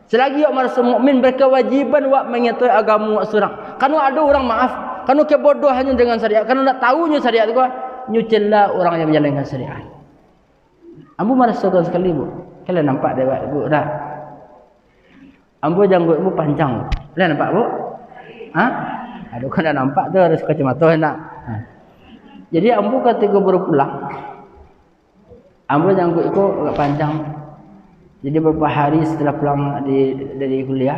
Selagi orang merasa mukmin berkewajiban wak mengetahui agama wak surang. Kalau ada orang maaf, kalau kebodohannya dengan syariat, kalau tak tahunya syariat tu nyucela orang yang menjalankan syariat. Ambo merasakan sekali bu. Kalian nampak dia bu dah. Ambo janggutmu panjang. Kalian nampak bu? Ha? Aduh kan dah nampak tu harus kacamata nak. Ha. Jadi ambo ketika baru pulang, ambo janggutku agak panjang. Jadi beberapa hari setelah pulang dari kuliah,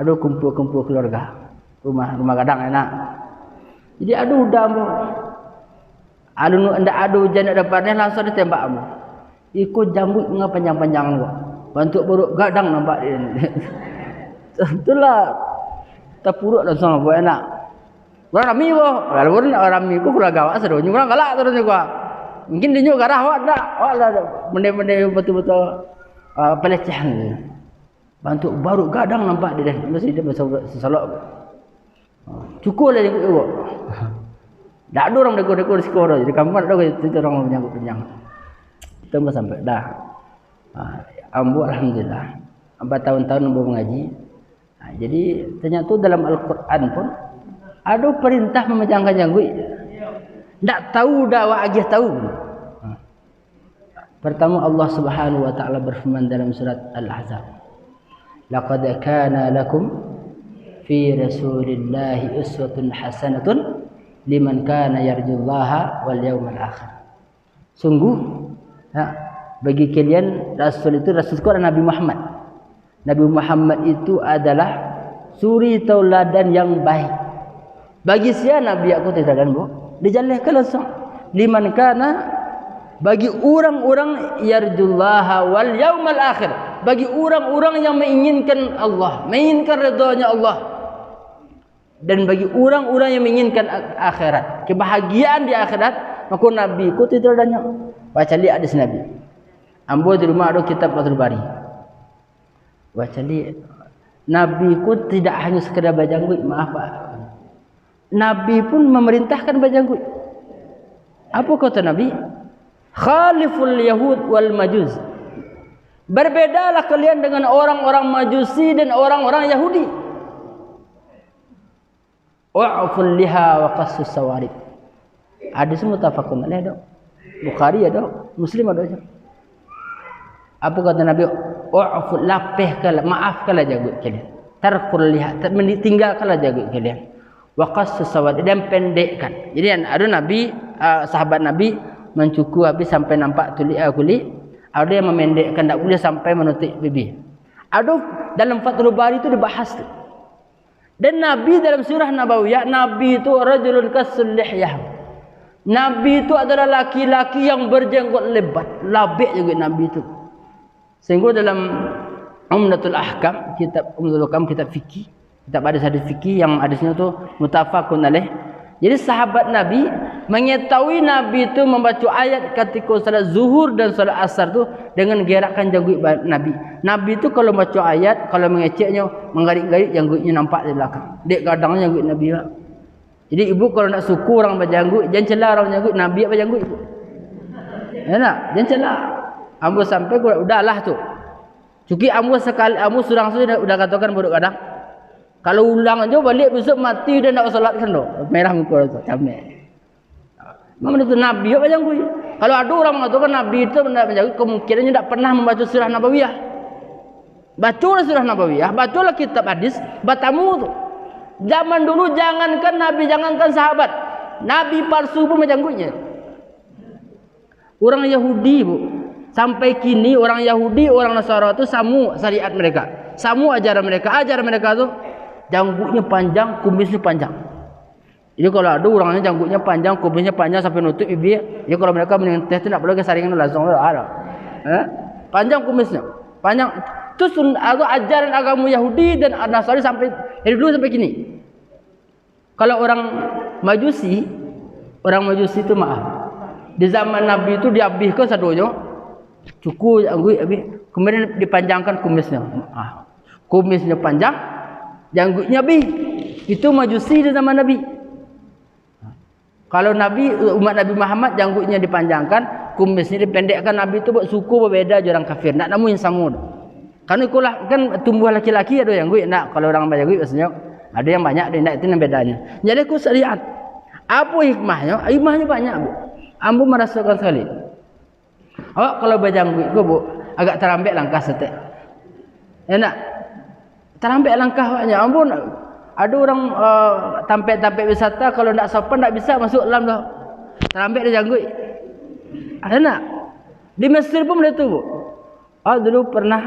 ada kumpul-kumpul keluarga, rumah gadang enak. Jadi ada udah ambo, ndak ada hujan nak dapatnya langsung ditembak ambo. Ikut jambut dengan panjang-panjang ambo. Bantu buruk gadang nampak dia. Itulah terpuruk langsung ambo enak. Orang rami bo, kalau orang rami ku keluarga awak seru, orang galak terus juga. Mungkin dia nyuk garah awak dak, awak lah benda-benda betul-betul pelecehan. Bantu baru gadang nampak dia dah. Mesti dia sesolok. Cukup lah dia ikut. Tak ada orang dekor-dekor di sekolah. Jadi kamu ada kita orang menyangkut-menyang. Kita pun sampai dah. Ambo alhamdulillah. 4 tahun-tahun ambo mengaji. Jadi ternyata dalam Al-Quran pun ada perintah memejangkan janggut. Tak tahu dah awak agih tahu. Pertama Allah Subhanahu wa taala berfirman dalam surat Al-Ahzab. Laqad kana lakum fi Rasulillahi uswatun hasanatun liman kana yarjullaha wal yawmal akhir. Sungguh bagi kalian Rasul itu Nabi Muhammad. Nabi Muhammad itu adalah suri tauladan yang baik. Bagi siapa Nabi aku teladan bu? Dijalankan langsung. Liman kana bagi orang-orang yarjullaha wal yaumal akhir, bagi orang-orang yang menginginkan Allah, menginginkan ridhonya Allah, dan bagi orang-orang yang menginginkan akhirat, kebahagiaan di akhirat, maka Nabi ku tidak adanya. Baca lihat hadis Nabi. Ambo di rumah ada kitab Fathul Bari. Baca lihat Nabi ku tidak hanya sekedar bajanggut, maaf Pak. Nabi pun memerintahkan bajanggut. Apa kata Nabi? Khaliful Yahud wal Majus. Berbedalah kalian dengan orang-orang Majusi dan orang-orang Yahudi. Wa'ful liha wa qassus sawarib. Hadis muttafaqun alaih ada. Bukhari ada, Muslim ada. Apa kata Nabi? Wa'ful lapihkanlah, maafkanlah janggut kalian. Tarkul liha, tinggalkanlah janggut kalian. Wa qassus sawarib, dan pendekkan. Jadi ada Nabi, sahabat Nabi mencukur habis sampai nampak kulit. Ada yang memendekkan, tak boleh sampai menutup bibir. Ada dalam Fathul Bari itu dibahas tu. Dan Nabi dalam surah Nabawiyah, Nabi itu rajulun kasullihyah. Nabi itu adalah laki-laki yang berjenggot lebat, labik juga Nabi itu. Sehingga dalam Umdatul Ahkam, kitab Umdatul Ahkam, kitab fikih, kitab hadis fikih yang hadisnya tu muttafaqun alaih. Jadi sahabat Nabi mengetahui Nabi itu membaca ayat ketika salat zuhur dan salat asar tu dengan gerakan janggut Nabi. Nabi itu kalau baca ayat, kalau mengeceknya, menggarik-garik janggutnya nampak di belakang. Dek gadangnya janggut Nabi. Jadi ibu kalau nak suku orang berjanggut, jangan celah orang berjanggut, Nabi apa janggut ibu. Ya nak? Jangan celah. Ambo sampai udahlah tu. Cuki ambo sekali, ambo surang-surang udah katakan buruk gadang. Kalau ulang aja balik besok mati dan nak solat kan doh. Merah muka tu, camik. Memang itu Nabi apa janggut. Kalau ada orang mengatakan Nabi itu benda menjanggut, kemungkinannya tidak pernah membaca surah Nabawiyah. Bacalah surah Nabawiyah, bacalah kitab hadis, batamu tu. Zaman dulu jangankan Nabi, jangankan sahabat, Nabi palsu pun menjanggutnya. Orang Yahudi bu, sampai kini orang Yahudi, orang Nasara itu samu syariat mereka, samu ajaran mereka tu. Janggutnya panjang, kumisnya panjang. Jadi kalau ada orangnya janggutnya panjang, kumisnya panjang sampai nutup bibir, ya kalau mereka menenteh tu nak perlu ke saringan langsung ada. Panjang kumisnya, panjang. Itu ada ajaran agama Yahudi dan Nasrani sampai dari dulu sampai kini. Kalau orang Majusi itu maaf. Di zaman Nabi itu dihabiskan sadonya, cukup janggut habis, kemudian dipanjangkan kumisnya. Kumisnya panjang, janggutnya habis. Itu Majusi di zaman Nabi. Kalau Nabi, umat Nabi Muhammad janggutnya dipanjangkan, kumisnya dipendekkan. Nabi itu buat suku berbeda je orang kafir. Nak namun yang sama. Kan ikulah kan tumbuh laki-laki ada yang janggut. Nak kalau orang janggut maksudnya ada yang banyak, ada yang itu yang bedanya. Jadi aku lihat apa hikmahnya? Hikmahnya banyak, Bu. Ambo merasakan sekali. Awak kalau berjanggut ku, Bu, agak terlambat langkah setek. Ya nak? Terlambat langkah awaknya. Ambo ada orang tampek-tampek wisata kalau nak sopan tak bisa masuk dalam dah. Terlambat dia janggut. Ada nak? Di Mesir pun boleh tu, Bu. Dulu pernah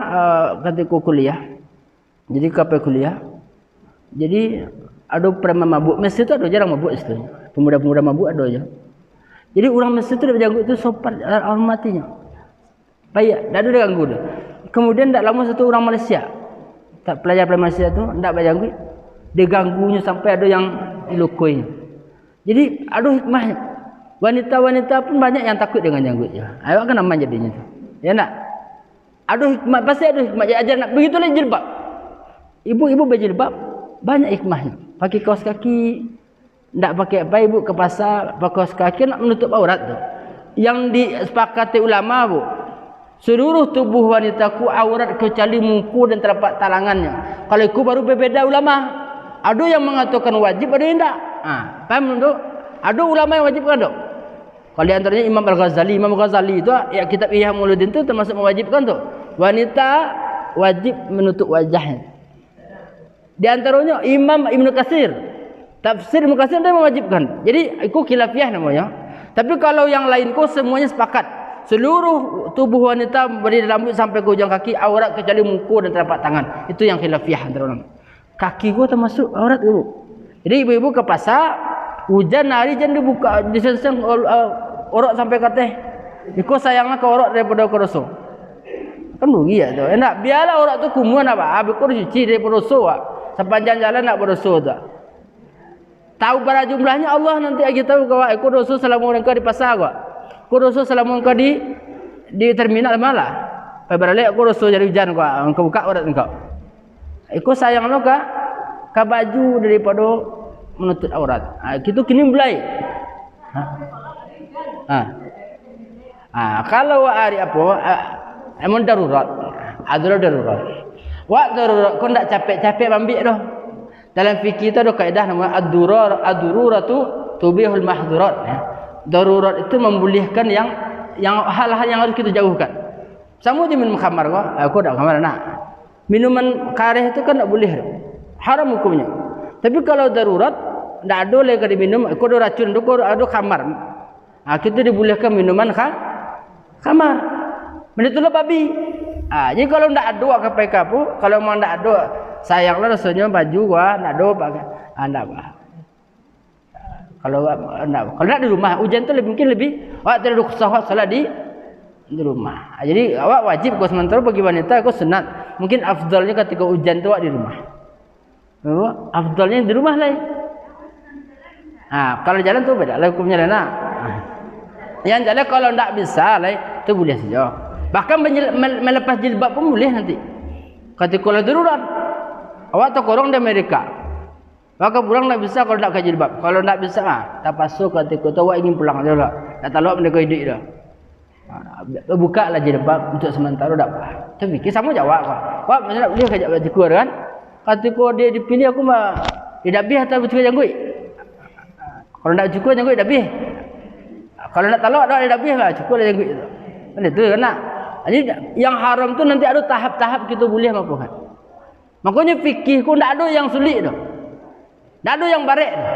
ketika kuliah. Jadi kapai kuliah. Jadi ada pernah mabuk. Mesir tu ada jarang mabuk situ. Pemuda-pemuda mabuk ada aja. Jadi orang Mesir tu dia berjanggut tu sopan hormatinya. Baik, tak ada dia ganggu dia. Kemudian tak lama satu orang Malaysia. Tak pelajar Malaysia tu tak berjanggut. Dia ganggunya sampai ada yang dilukuinya. Jadi ada hikmahnya. Wanita-wanita pun banyak yang takut dengan janggutnya. Awak kan aman jadinya tu. Ya nak? Ada hikmah, pasti ada hikmah. Ajar nak begitulah jilbab. Ibu-ibu berjilbab banyak hikmahnya. Pakai kaos kaki, tak pakai apa ibu ke pasar, pakai kaos kaki nak menutup aurat tu. Yang disepakati ulama, Bu, seluruh tubuh wanitaku aurat kecuali muka dan telapak tangannya. Kalau itu baru berbeda ulama. Ada yang mengatakan wajib, ada yang tak. Paham tu? Ada ulama yang wajib kan tu? Kalau antaranya Imam Al-Ghazali itu ya kitab Ihya Ulumuddin itu termasuk mewajibkan tu. Wanita wajib menutup wajahnya. Di antaranya Imam Ibnu Katsir. Tafsir Ibnu Katsir dia mewajibkan. Jadi itu khilafiyah namanya. Tapi kalau yang lain ko semuanya sepakat. Seluruh tubuh wanita dari rambut sampai ke ujung kaki aurat kecuali muka dan telapak tangan. Itu yang khilafiyah antara orang. Kaki gua termasuk aurat tu. Jadi ibu-ibu ke pasar, hujan hari jangan dibuka, disenseng aurat sampai ke teh. Iko sayangnya ke aurat daripada ke dosa. Kan rugi ya tu. Enak biarlah aurat tu kumuan apa? Habis kau cuci daripada dosa. Sepanjang jalan nak berdosa tu. Tahu berapa jumlahnya Allah nanti lagi tahu kau ikut dosa selama engkau di pasar kau. Kau dosa selama engkau di terminal malah. Balik kau dosa jadi hujan kau. Engkau buka aurat engkau. Ikut sayang lo ka baju daripada menutup aurat. Kita kini mulai. Kalau hari apa? Emang darurat. Adalah darurat. Wak darurat kau tak capek-capek ambil dah. Dalam fikih itu ada kaedah namanya ad-dururatu tubihul mahdurat. Darurat itu membolehkan yang hal-hal yang harus kita jauhkan. Sama je minum khamar kau. Aku tak khamar nak. Minuman kareh itu kan tak boleh. Haram hukumnya. Tapi kalau darurat tak ada lagi diminum. Aku ada racun, aku ada khamar. Kita dibolehkan minuman khamar. Menitulah babi. Jadi kalau tak ada kapai kapu, kalau memang tak ada, sayanglah rasanya baju gua tak ada pakai. Tak apa. Kalau nak di rumah, hujan tu mungkin lebih. Awak tidak ada sahabat salat di rumah. Jadi awak wajib kau sementara bagi wanita kau sunat. Mungkin afdalnya ketika hujan tu awak di rumah. Afdalnya di rumah lah. Kalau jalan tu beda lah hukumnya lah. Yang jalan kalau tak bisa lah tu boleh saja. Bahkan melepas jilbab pun boleh nanti. Ketika kalau darurat, awak tak korong di Amerika. Maka pulang tak bisa kalau tak ke jilbab. Kalau tak bisa, tak pasuk ketika tu awak ingin pulang saja lah. Tak tahu mereka hidup dah. Buka lah jilbab untuk sementara tak apa. Tapi fikir sama jawab kau. Wah, macam boleh kerja baju kuar kan? Ketika dia dipilih aku mah tidak bih atau cukup janggut. Kalau nak cukup janggut dah bih. Kalau nak talak dah bih lah cukup janggut itu. Kan itu kan nak. Jadi yang haram tu nanti ada tahap-tahap kita boleh melakukan. Makanya fikih ku tak ada yang sulit dah. Tak ada yang barik dah.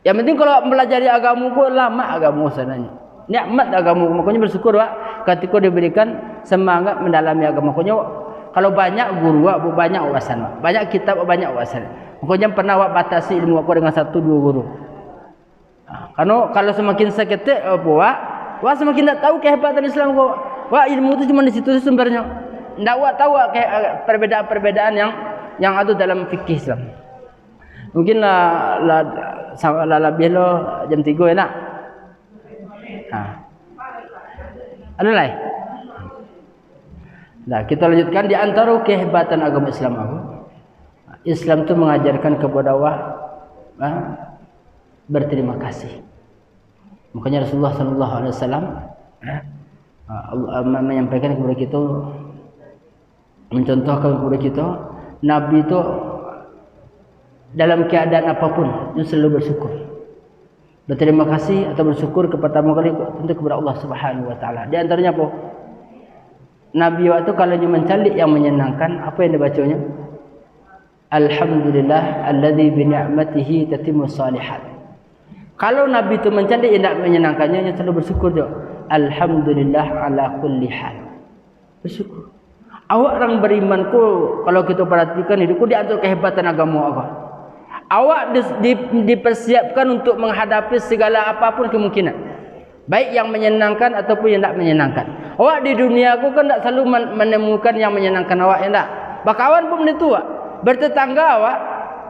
Yang penting kalau mempelajari agama ku lama agama sebenarnya. Nikmat agama, makanya bersyukur Wak ketika diberikan semangat mendalami agama. Makanya kalau banyak guru Wak, banyak wawasan Wak. Banyak kitab banyak wawasan. Makanya pernah Wak batasi ilmu aku dengan 1-2 guru. Karena kalau semakin seketik Wak semakin tak tahu kehebatan Islam kau. Wak ilmu itu cuma di situ sumbernya. Ndak Wak tahu perbedaan-perbedaan yang ada dalam fikih Islam. Mungkin lah lebih lo jam 3 ya nak. Ada lain? Nah, kita lanjutkan di antara kehebatan agama Islam aku. Islam itu mengajarkan kepada awak berterima kasih. Makanya Rasulullah sallallahu alaihi wasallam menyampaikan kepada kita, mencontohkan kepada kita, Nabi itu dalam keadaan apapun dia selalu bersyukur. Berterima kasih atau bersyukur pertama kali tentu kepada Allah Subhanahu wa taala. Di antaranya apa? Nabi waktu kalau dia mencalik yang menyenangkan, apa yang dibacanya? Alhamdulillah alladzi bi ni'matihi tatimmu shalihat. Kalau Nabi itu mencalik yang tak menyenangkannya, dia selalu bersyukur juga. Alhamdulillah ala kulli hal. Bersyukur. Awak orang beriman ku, kalau kita perhatikan hidupku di antara kehebatan agama Allah. Awak dipersiapkan untuk menghadapi segala apapun kemungkinan, baik yang menyenangkan ataupun yang tak menyenangkan. Awak di dunia aku kan tak selalu menemukan yang menyenangkan awak, ya tak? Bakawan pun begitu awak. Bertetangga awak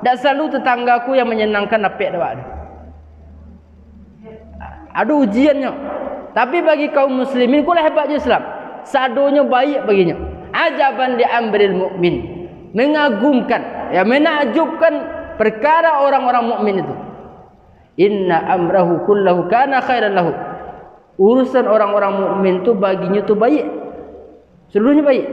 tak selalu tetanggaku yang menyenangkan apik awak. Ada ujiannya. Tapi bagi kaum muslimin kulah hebatnya Islam. Sadonya baik baginya. Ajaban li amril mukmin. Mengagumkan, ya menakjubkan perkara orang-orang mukmin itu. Inna amrahu kullahu kana khairan lahu. Urusan orang-orang mukmin itu baginya itu baik. Seluruhnya baik.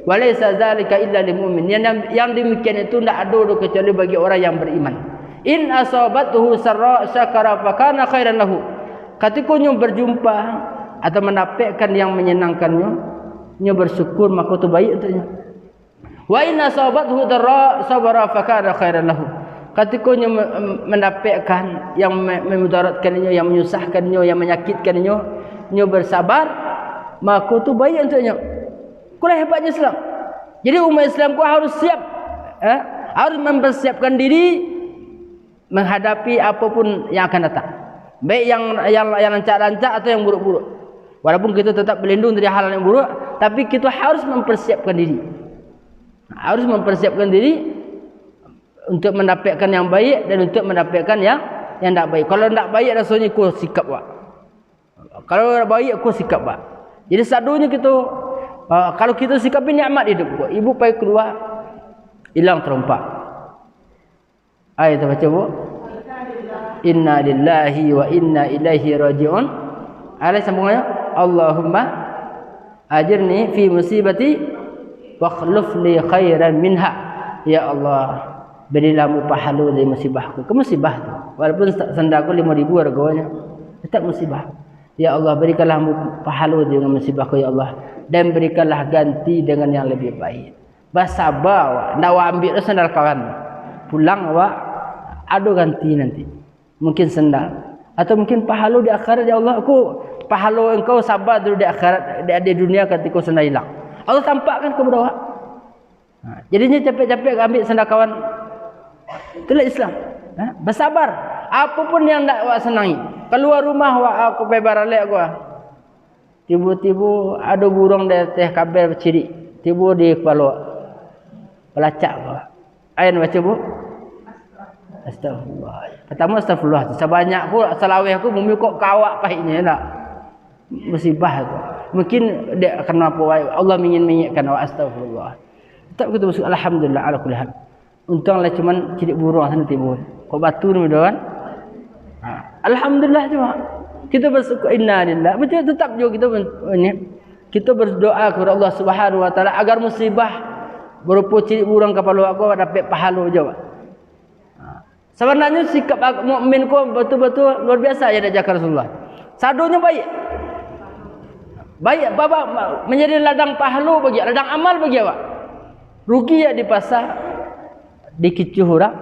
Walaysa zalika illa lil mu'min. Yang demikian itu tidak ada kecuali bagi orang yang beriman. In asabathu sarra syakara fa kana khairan lahu. Ketika nyo berjumpa atau mendapatkan yang menyenangkannya, nyo bersyukur maka itu baik untuknya. Wa in asabathu darra sabara fa kana khairan lahu. Ketika nyo mendapatkan yang memudaratkannya, yang menyusahkannya, yang menyakitkannya, nyo bersabar, maka itu baik untuknya. Kulah hebatnya Islam. Jadi umat Islam ku harus siap, harus mempersiapkan diri menghadapi apapun yang akan datang. Baik yang rancak-rancak atau yang buruk-buruk. Walaupun kita tetap berlindung dari hal yang buruk, tapi kita harus mempersiapkan diri. Harus mempersiapkan diri untuk mendapatkan yang baik dan untuk mendapatkan yang tak baik. Kalau tak baik rasanya aku sikap wak. Kalau baik aku sikap wak. Jadi sadunya kita kalau kita sikapi nikmat hidup, ibu pergi keluar hilang terompak. Ayat baca bu. Inna lillahi wa inna ilaihi raji'un. Ayat sambungannya, Allahumma ajirni fi musibati wa khluf li khairan minha. Ya Allah, berilah mu pahala dari musibahku. Ke musibah tu, walaupun sandaku 5,000 harganya, tetap musibah. Ya Allah, berikanlah mu pahala dengan musibahku ya Allah, dan berikanlah ganti dengan yang lebih baik. Bersabar, ndak ambil sandal kawan. Pulang awak ada ganti nanti. Mungkin sandal atau mungkin pahala di akhirat. Ya Allah, aku pahala engkau sabar dulu di akhirat, di dunia ketika sandal hilang. Allah tampakkan kepada awak. Jadinya capek-capek ambil sandal kawan. Itulah Islam. Bersabar. Apapun yang tak awak senangi. Keluar rumah awak aku bebaralek aku. Tiba-tiba ada burung di atas kabel bercirik. Tiba di kepala. Pelacak aku. Ayat baca bu. Astagfirullah. Pertama astagfirullah. Sebanyak aku salawih aku bumi kok kawak pahitnya nak. Musibah tu. Mungkin dia kenapa Allah ingin mengingatkan awak astagfirullah. Tak kita bersyukur alhamdulillah ala kulli hal. Untunglah cuman cilik burung sana tiba. Kok batu ni kan? Alhamdulillah cuma. Kita bersyukur inna lillah. Betul tetap juga kita berdoa kepada Allah Subhanahu wa taala agar musibah berupa cilik burung kepala aku dapat pahala juga. Sebenarnya sikap mukmin ku betul-betul luar biasa ya diajar Rasulullah. Sadonya baik. Baik baba menjadi ladang pahala bagi, ladang amal bagi awak. Rugi ya di pasar dikicuh orang.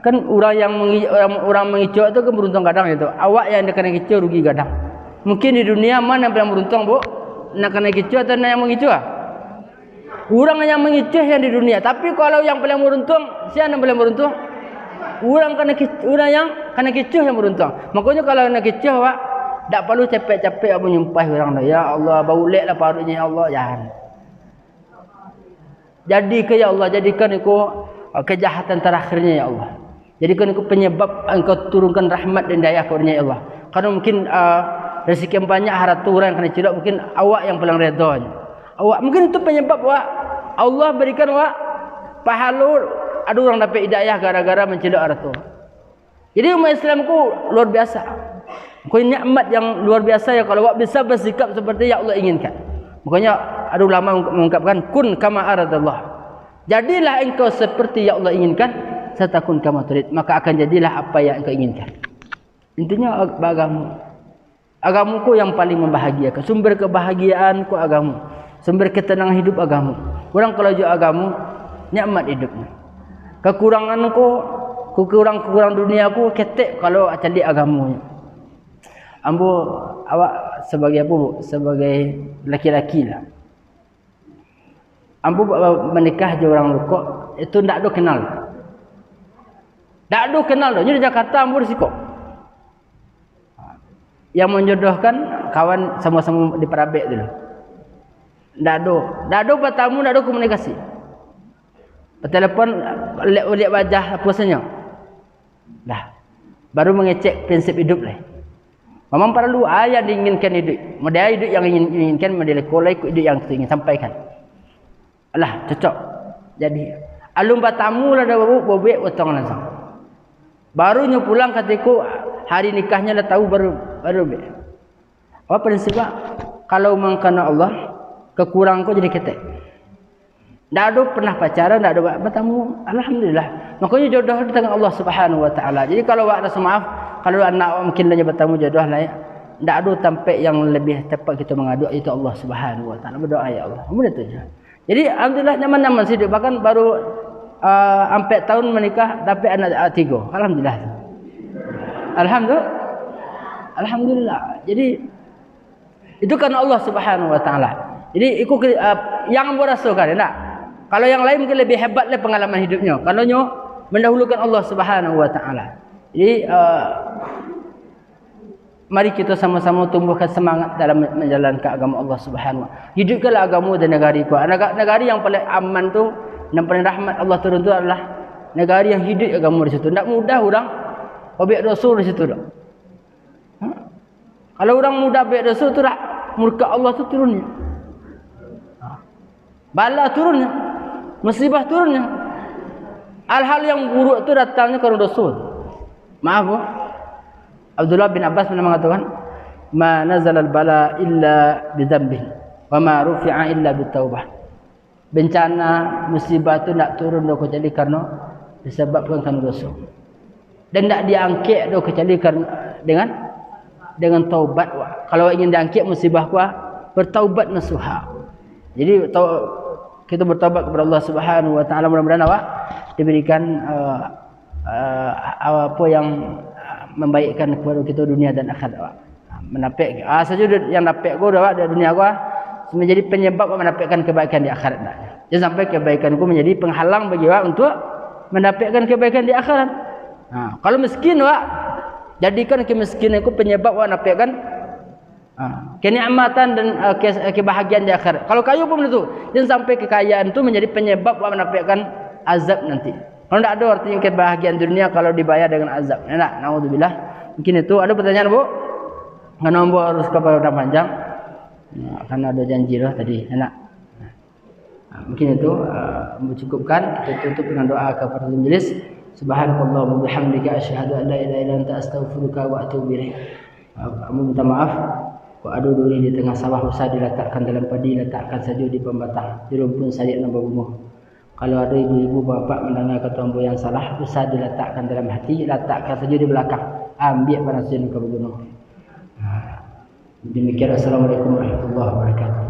Kan orang mengicuh itu kan beruntung kadang itu. Awak yang kena kicuh rugi kadang. Mungkin di dunia mana yang paling beruntung bu? Nak kena kicuh atau nak yang mengicuh? Orang yang mengicuh yang di dunia. Tapi kalau yang paling beruntung, siapa yang paling beruntung? Orang yang kena kicuh yang beruntung. Makanya kalau nak kicuh awak tak perlu capek-capek apa nyumpah orang dah. Ya Allah, bau leklah parutnya ya Allah, jangan. Jadikan ya Allah, jadikan aku kejahatan terakhirnya ya Allah. Jadikan aku penyebab engkau turunkan rahmat dan daya kepada ya Allah. Karena mungkin rezeki yang banyak harta orang yang kena cilok, mungkin awak yang paling redha. Awak mungkin itu penyebab awak Allah berikan awak pahala ada orang dapat hidayah gara-gara mencelok orang tua. Jadi umat Islam ku luar biasa. Kau nikmat yang luar biasa ya kalau awak bisa bersikap seperti yang Allah inginkan. Makanya ada ulama mengungkapkan kun kama aradallah. Jadilah engkau seperti yang Allah inginkan, satakun kama turid, maka akan jadilah apa yang engkau inginkan. Intinya agama. Agamaku yang paling membahagiakan. Sumber kebahagiaanku agama. Sumber ketenangan hidup agama. Orang kalau jual agama, nikmat hidupnya. Kekuranganku, kekurang duniaku ketek kalau cari agamanya. Ambo awak sebagai apa bu? Sebagai laki-laki lah. Ambo menikah je orang lokok itu ndak ada kenal. Ndak ada kenal dah. Jadi Jakarta ambo risiko. Yang menjodohkan kawan sama-sama di Parabek dulu. Ndak ada bertamu, ndak ada komunikasi. Bertelepon lihat wajah apa senyum. Dah. Baru mengecek prinsip hidup lah. Memang perlu ayat diinginkan hidup. Model hidup yang inginkan, model kolai hidup yang kita ingin sampaikan. Alah, cocok. Jadi, alum bertamu lah dah bobek potong langsung. Barunya pulang ketika hari nikahnya dah tahu baru bobek. Apa prinsipnya? Kalau mengkana Allah, kekurangku jadi ketek. Tak ada pernah pacaran, tak ada bertamu. Alhamdulillah. Makanya jodoh di tangan Allah Subhanahu Wa Taala. Jadi kalau awak rasa maaf, kalau anak mungkin dah bertamu jodoh lah ya. Tak ada tempat yang lebih tepat kita mengadu itu Allah Subhanahu Wa Taala. Berdoa ya Allah. Mudah tu je. Jadi alhamdulillah nyaman-nyaman hidup. Bahkan baru 4 tahun menikah dapat anak 3. Alhamdulillah. Alhamdulillah. Jadi itu karena Allah Subhanahu Wa Taala. Jadi ikut yang berasakan tak? Kalau yang lain mungkin lebih hebat lah pengalaman hidupnya. Kalau nyo mendahulukan Allah Subhanahu Wa Taala. Jadi mari kita sama-sama tumbuhkan semangat dalam menjalankan agama Allah Subhanahu Wa Taala. Hidupkanlah agama dan negara ku. Negara yang paling aman tu dan paling rahmat Allah turun tu adalah negara yang hidup agama di situ. Tak mudah orang objek rasul di situ dah. Kalau orang mudah objek rasul tu dah murka Allah tu turunnya. Bala turunnya, musibah turunnya. Hal-hal yang buruk itu datangnya karena Rasul. Maaf bu, Abdullah bin Abbas pernah mengatakan, "Ma nazala al-bala illa bidzambih, wa ma rufi'a illa bitaubah." Bencana, musibah itu tidak turun kecuali karena disebabkan karena Rasul. Dan tidak diangkat kecuali dengan taubat. Kalau ingin diangkat musibah bertaubat nasuha. Jadi kita bertaubat kepada Allah Subhanahu Wa Taala, mudah-mudahan awak diberikan apa yang membaikkan kepada kita dunia dan akhirat awak. Menapik saja yang dapat ku awak dari dunia aku menjadi penyebab mendapatkan kebaikan di akhirat. Jangan sampai kebaikanku menjadi penghalang bagi awak untuk mendapatkan kebaikan di akhirat. Kalau miskin awak jadikan kemiskinanku penyebab awak mendapatkan kenikmatan dan kebahagiaan di akhirat. Kalau kaya pun begitu. Jangan sampai kekayaan itu menjadi penyebab mendapatkan azab nanti. Kalau tidak ada artinya kebahagiaan dunia kalau dibayar dengan azab. Enak, naudzubillah. Mungkin itu ada pertanyaan bu? Karena bu harus kepada panjang. Karena ada janji lah tadi. Enak. Mungkin itu mencukupkan. Kita tutup dengan doa kepada majelis. Subhanakallah wa bihamdika asyhadu an la ilaha illa anta astaghfiruka wa atubu ilaik. Minta maaf. Ada duri di tengah sawah usah diletakkan dalam padi, letakkan saja di pembatang. Di rumpun sayat nombor rumah. Kalau ada ibu-ibu bapa mendengar kata ambo yang salah, usah diletakkan dalam hati, letakkan saja di belakang. Ambil panas jenuh ke gunung. Demikian, assalamualaikum warahmatullahi wabarakatuh.